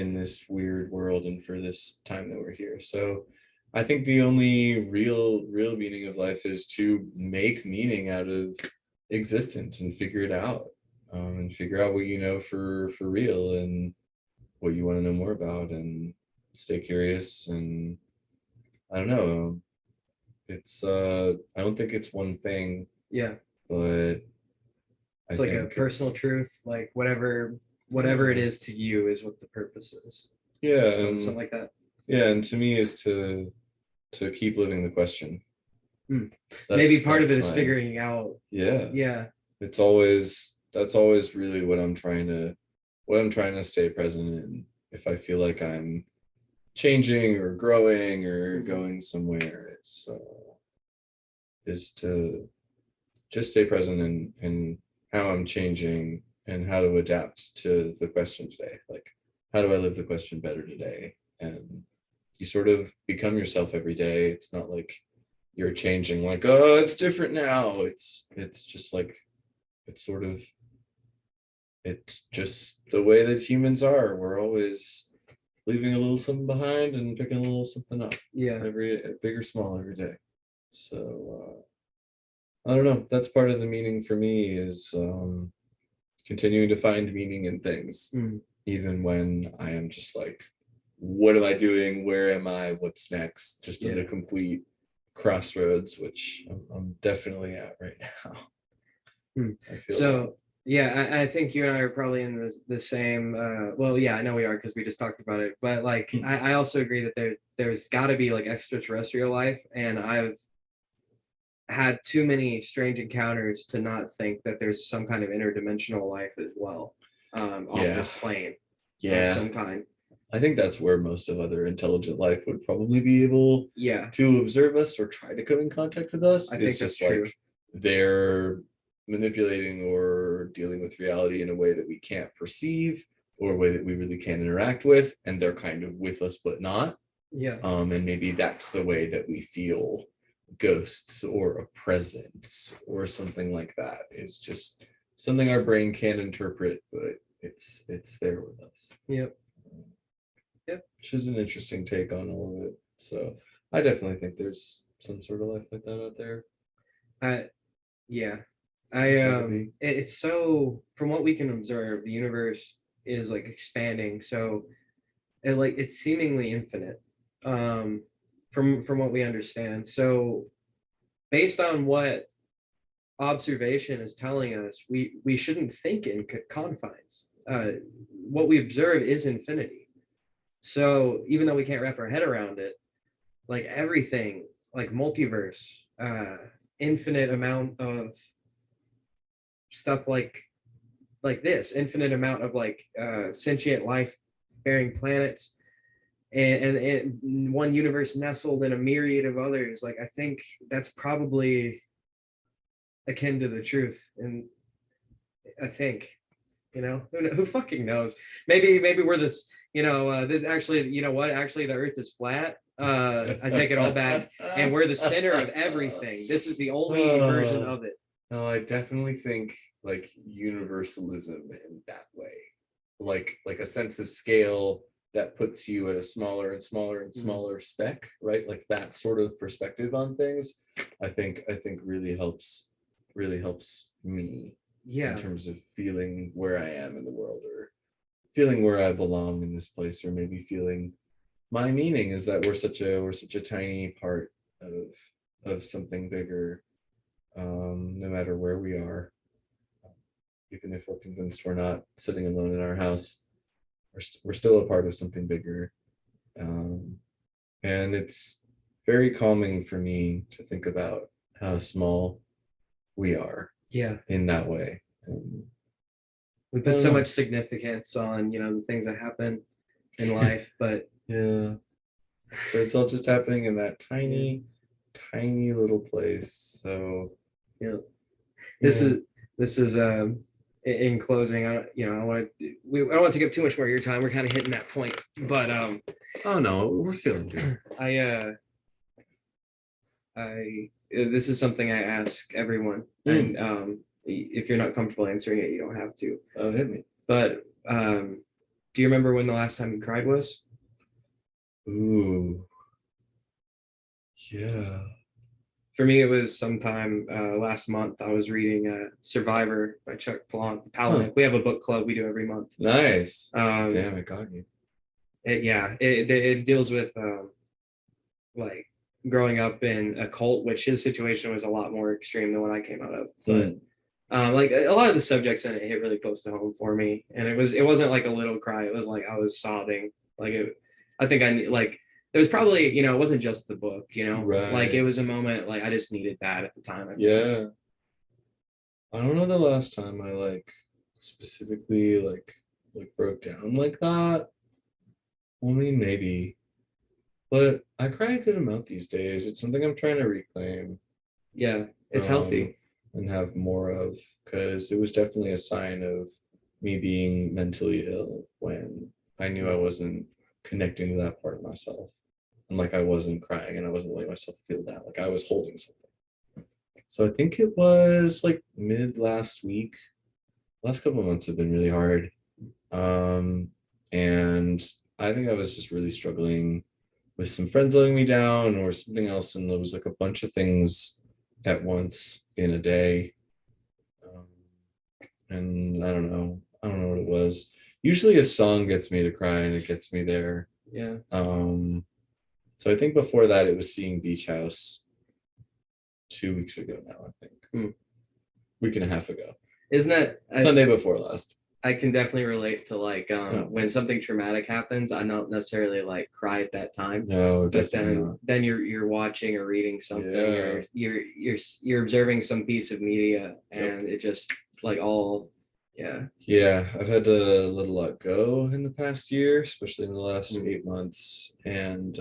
S2: weird world and for this time that we're here. So I think the only real meaning of life is to make meaning out of existence and figure it out, and figure out what you know for real and what you want to know more about, and stay curious. And I don't know, it's I don't think it's one thing, but
S1: it's like a personal truth, like whatever it is to you is what the purpose is.
S2: Yeah,
S1: something
S2: and
S1: like that.
S2: yeah, and to me is to keep living the question.
S1: Hmm.
S2: That's,
S1: Maybe part of it
S2: that's
S1: is
S2: my-
S1: figuring out.
S2: Yeah,
S1: Yeah.
S2: it's always that's always really what I'm trying to stay present in. If I feel like I'm changing or growing or
S1: Mhm.
S2: going somewhere, it's is to just stay present in how I'm changing and how to adapt to the question today. Like, how do I live the question better today? And you sort of become yourself every day. It's not like you're changing like, oh, it's different now. It's just like it's sort of it's just the way that humans are. We're always leaving a little something behind and picking a little something up
S1: Yeah.
S2: every big or small every day. So I don't know. That's part of the meaning for me is continuing to find meaning in things,
S1: Mm.
S2: even when I am just like, what am I doing? Where am I? What's next? Just in
S1: Yeah.
S2: a complete crossroads, which I'm definitely at right now.
S1: Mm.
S2: I feel
S1: So yeah, I think you and I are probably in the same. Well, yeah, I know we are because we just talked about it. But like,
S2: Hmm.
S1: I also agree that there's got to be like extraterrestrial life, and I've had too many strange encounters to not think that there's some kind of interdimensional life as well, off
S2: Yeah.
S1: this plane of
S2: yeah.
S1: some kind.
S2: I think that's where most of other intelligent life would probably be able
S1: Yeah,
S2: to observe us or try to come in contact with us.
S1: I
S2: It's
S1: think that's
S2: just like
S1: true.
S2: they're manipulating or dealing with reality in a way that we can't perceive or a way that we really can't interact with, and they're kind of with us but not.
S1: Yeah,
S2: And maybe that's the way that we feel ghosts or a presence or something like that, is just something our brain can't interpret, but it's there with us.
S1: yep, yep.
S2: Which is an interesting take on all of it. So I definitely think there's some sort of life like that out there.
S1: Yeah,
S2: There's gotta be.
S1: it's so, from what we can observe, the universe is like expanding. So it's seemingly infinite, from what we understand. So based on what observation is telling us, we shouldn't think in confines. What we observe is infinity. So even though we can't wrap our head around it, like everything, like multiverse, infinite amount of stuff like this, infinite amount of like sentient life bearing planets, and one universe nestled in a myriad of others. Like I think that's probably akin to the truth. And I think, who fucking knows? Maybe we're this, this actually, you know what? Actually, the Earth is flat. I take it all back, and we're the center of everything. This is the only version of it.
S2: No, I definitely think like universalism in that way, like a sense of scale that puts you at a smaller and smaller and smaller speck, right? Like that sort of perspective on things. I think really helps me
S1: Yeah,
S2: in terms of feeling where I am in the world, or feeling where I belong in this place, or maybe feeling my meaning is that we're such a tiny part of something bigger, no matter where we are. Even if we're convinced we're not sitting alone in our house, we're still a part of something bigger. Um, and it's very calming for me to think about how small we are
S1: yeah.
S2: in that way.
S1: We
S2: I
S1: put
S2: don't
S1: so
S2: know.
S1: much significance on, the things that happen in life, but
S2: Yeah, but it's all just happening in that tiny, tiny little place. So
S1: you know, this
S2: yeah.
S1: is this is in closing. I don't want to I don't want to take up too much more of your time. We're kind of hitting that point, but
S2: Oh no, we're feeling good.
S1: I this is something I ask everyone,
S2: Mm.
S1: and if you're not comfortable answering it, you don't have to.
S2: Oh, hit me.
S1: But do you remember when the last time you cried was?
S2: Ooh, yeah.
S1: For me, it was sometime last month. I was reading Survivor by Chuck Palahniuk.
S2: Huh.
S1: We have a book club we do every month.
S2: Nice.
S1: Um,
S2: Damn, it got you.
S1: it deals with like growing up in a cult, which his situation was a lot more extreme than what I came out of. But like a lot of the subjects in it hit really close to home for me, and it wasn't like a little cry. It was like I was sobbing Like I think like it was probably, it wasn't just the book, like it
S2: Right.
S1: was a moment like I just needed that at the time. I feel like.
S2: Yeah. I don't know the last time I like specifically like broke down like that. Only maybe. But I cry a good amount these days. It's something I'm trying to reclaim.
S1: Yeah, it's
S2: um,
S1: healthy.
S2: and have more of, because it was definitely a sign of me being mentally ill when I knew I wasn't connecting to that part of myself. And like I wasn't crying and I wasn't letting myself feel that. Like I was holding something. So I think it was like mid last week. Last couple of months have been really hard. Um, and I think I was just really struggling with some friends letting me down or something else. And there was like a bunch of things at once in a day. Um, and I don't know what it was. Usually a song gets me to cry and it gets me there.
S1: Yeah.
S2: So I think before that it was seeing Beach House 2 weeks ago now, I think. Week and a half ago.
S1: Isn't that
S2: Sunday before last.
S1: I can definitely relate to like
S2: Yeah.
S1: when something traumatic happens, I don't necessarily like cry at that time.
S2: No,
S1: But
S2: definitely
S1: then
S2: not.
S1: then you're watching or reading something,
S2: Yeah.
S1: or you're observing some piece of media, and it just like all
S2: Yeah, I've had to let a lot go in the past year, especially in the last
S1: Mm.
S2: 8 months. And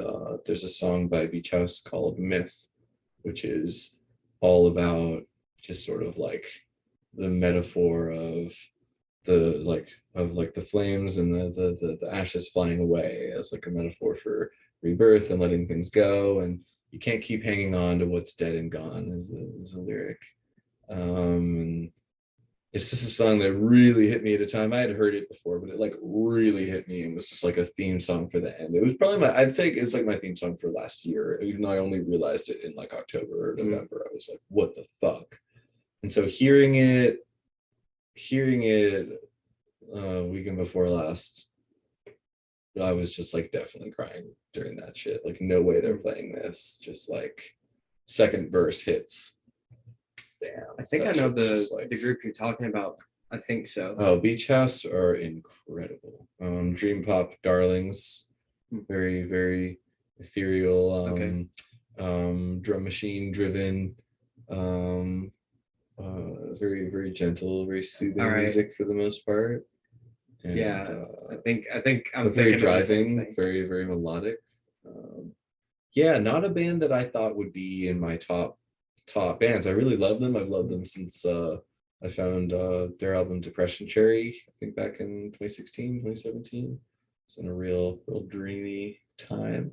S2: there's a song by Beach House called Myth, which is all about just sort of like the metaphor of the flames and the ashes flying away as like a metaphor for rebirth and letting things go. And you can't keep hanging on to what's dead and gone is the lyric. And it's just a song that really hit me at a time. I had heard it before, but it like really hit me and was just like a theme song for the end. It was probably I'd say it's like my theme song for last year, even though I only realized it in like October or November. I was like, what the fuck? And so hearing it weekend before last, I was just like definitely crying during that shit. Like, no way they're playing this. Just like second verse hits. Damn.
S1: I think I
S2: that
S1: know
S2: shit's just,
S1: the group you're talking about. I think so.
S2: Oh, Beach House are incredible. Dream Pop Darlings, very, very ethereal,
S1: Okay.
S2: Drum machine driven, very, very gentle, very soothing
S1: All right.
S2: music for the most part. And,
S1: Yeah, I think I'm
S2: but very
S1: thinking of the same
S2: driving,
S1: thing.
S2: very, very melodic. Yeah, not a band that I thought would be in my top bands. I really love them. I've loved them since I found their album Depression Cherry, I think back in 2016, 2017. It's in a real dreamy time.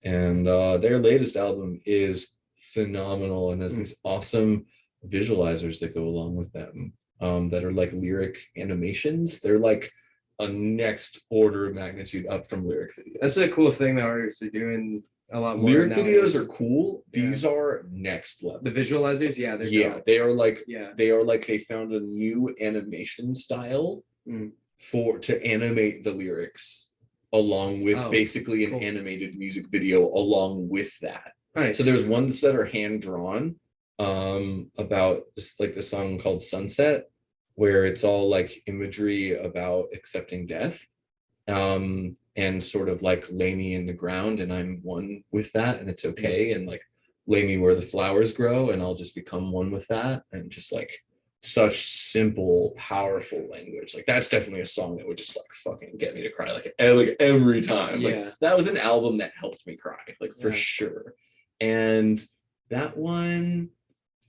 S2: And their latest album is phenomenal and has these awesome visualizers that go along with them, that are like lyric animations. They're like a next order of magnitude up from lyric videos.
S1: That's a cool thing that artists are doing a lot more.
S2: Lyric
S1: nowadays.
S2: videos are cool. These are next level.
S1: The visualizers, yeah, they're dope.
S2: they are like
S1: Yeah.
S2: they found a new animation style to animate the lyrics along with basically an animated music video along with that.
S1: Nice.
S2: So there's ones that are hand drawn, about just like the song called Sunset, where it's all like imagery about accepting death, and sort of like lay me in the ground and I'm one with that and it's okay, and like lay me where the flowers grow and I'll just become one with that, and just like such simple, powerful language. Like that's definitely a song that would just like fucking get me to cry like every time.
S1: Yeah.
S2: Like that was an album that helped me cry, like for sure. And that one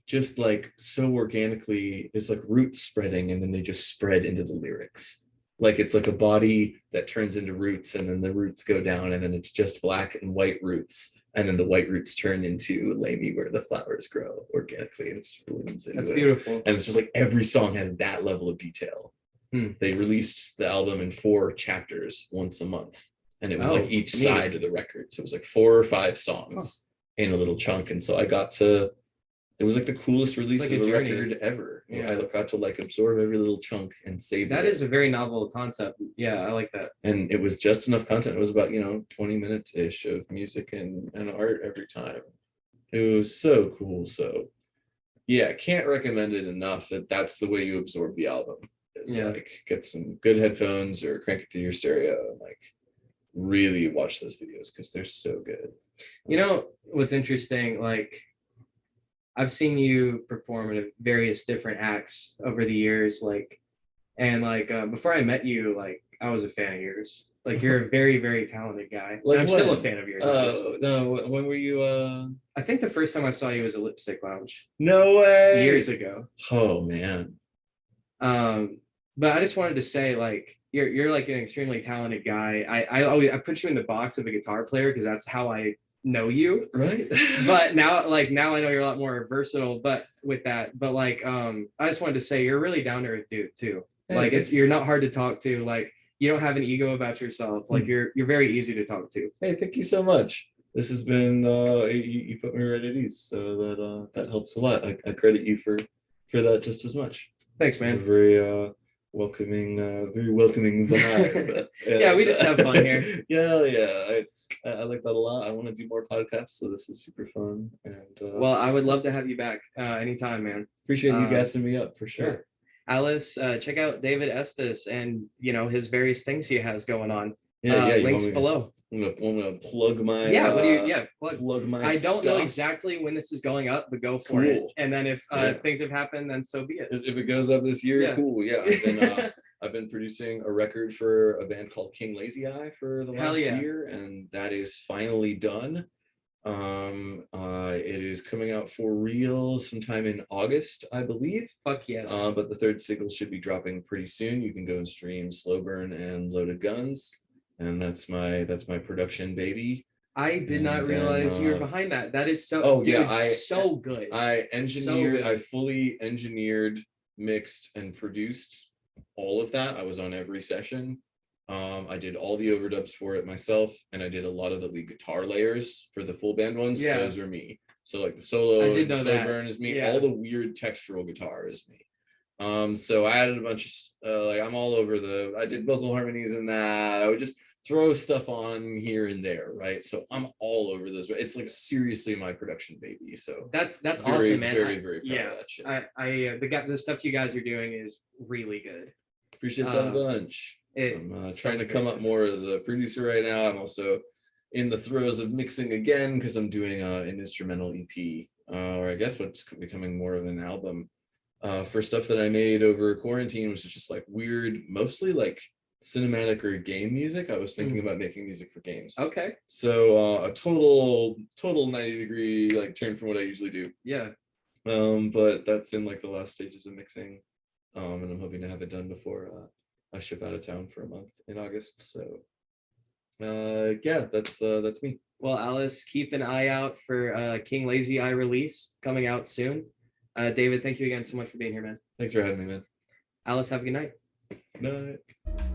S2: just like so organically is like roots spreading, and then they just spread into the lyrics. Like it's like a body that turns into roots, and then the roots go down, and then it's just black and white roots, and then the white roots turn into "Lay Me Where the Flowers Grow" organically, and it just blooms into
S1: That's
S2: it.
S1: beautiful.
S2: And it's just like every song has that level of detail. They released the album in 4 chapters once a month, and it was like each side of the record, so it was like 4 or 5 songs in a little chunk. And so I got to, it was like the coolest release
S1: like
S2: of a
S1: journey.
S2: record ever.
S1: Yeah.
S2: I got to like absorb every little chunk and save
S1: that.
S2: it.
S1: Is a very novel concept. Yeah, I like that.
S2: And it was just enough content. It was about 20 minutes ish of music and art every time. It was so cool. So yeah, can't recommend it enough. That's the way you absorb the album, is like get some good headphones or crank it to your stereo and like really watch those videos because they're so good.
S1: You know what's interesting? Like, I've seen you perform in various different acts over the years. Like, and like before I met you, like I was a fan of yours. Like, you're a very, very talented guy.
S2: Like
S1: and I'm still a
S2: when?
S1: fan of yours. Obviously.
S2: No, when were you?
S1: I think the first time I saw you was a Lipstick Lounge
S2: No way.
S1: years ago.
S2: Oh man.
S1: But I just wanted to say, like, you're like an extremely talented guy. I always I put you in the box of a guitar player because that's how I know you.
S2: Right.
S1: But now I know you're a lot more versatile. But with that, but like, I just wanted to say you're really down to earth dude too.
S2: Hey,
S1: Like,
S2: thank
S1: you're not hard to talk to. Like, you don't have an ego about yourself. Like, you're very easy to talk to.
S2: Hey, thank you so much. This has been you put me right at ease, so that helps a lot. I credit you for that just as much.
S1: Thanks,
S2: You're
S1: man.
S2: very very welcoming vibe.
S1: Yeah, we just have fun here.
S2: Yeah. I like that a lot. I want to do more podcasts, so this is super fun. And
S1: Well, I would love to have you back anytime, man.
S2: appreciate you gassing me up for sure.
S1: Yeah. Alice, check out David Estes and his various things he has going on.
S2: Yeah, you
S1: links
S2: want me-
S1: below.
S2: I'm gonna plug my
S1: Plug
S2: my
S1: I don't know
S2: stuff.
S1: exactly when this is going up, but go for it.
S2: Cool.
S1: And then if
S2: Yeah.
S1: things have happened, then so be it.
S2: If it goes up this year,
S1: Yeah.
S2: cool. Yeah, I've been producing a record for a band called King Lazy Eye for the
S1: Hell
S2: last
S1: yeah.
S2: year, and that is finally done. It is coming out for real sometime in August, I believe.
S1: Fuck yes.
S2: But the third single should be dropping pretty soon. You can go and stream Slow Burn and Loaded Guns, and that's my production baby.
S1: I did not
S2: and
S1: realize
S2: then,
S1: you were behind that. That is so
S2: oh,
S1: dude,
S2: yeah,
S1: so good.
S2: I engineered,
S1: good.
S2: I fully engineered, mixed, and produced all of that. I was on every session. I did all the overdubs for it myself, and I did a lot of the lead guitar layers for the full band ones.
S1: Yeah.
S2: Those are me. So like the solo
S1: I did
S2: and
S1: know
S2: slow
S1: that.
S2: burn is me.
S1: Yeah.
S2: All the weird textural guitar is me. So I added a bunch of like I'm all over I did vocal harmonies in that. I would just throw stuff on here and there, right? So I'm all over this. It's like seriously my production baby. So
S1: That's
S2: very,
S1: awesome, man.
S2: very, very proud
S1: yeah.
S2: of that shit.
S1: The stuff you guys are doing is really good.
S2: Appreciate that a bunch. I'm trying to come up more as a producer right now. I'm also in the throes of mixing again because I'm doing an instrumental EP, or I guess what's becoming more of an album for stuff that I made over quarantine, which is just like weird, mostly like cinematic or game music. I was thinking about making music for games.
S1: Okay.
S2: So a total 90-degree like turn from what I usually do.
S1: Yeah.
S2: But that's in like the last stages of mixing, and I'm hoping to have it done before I ship out of town for a month in August. So yeah, that's me.
S1: Well, Alice, keep an eye out for King Lazy Eye release coming out soon. David, thank you again so much for being here, man.
S2: Thanks for having me, man.
S1: Alice, have a good night.
S2: Good night.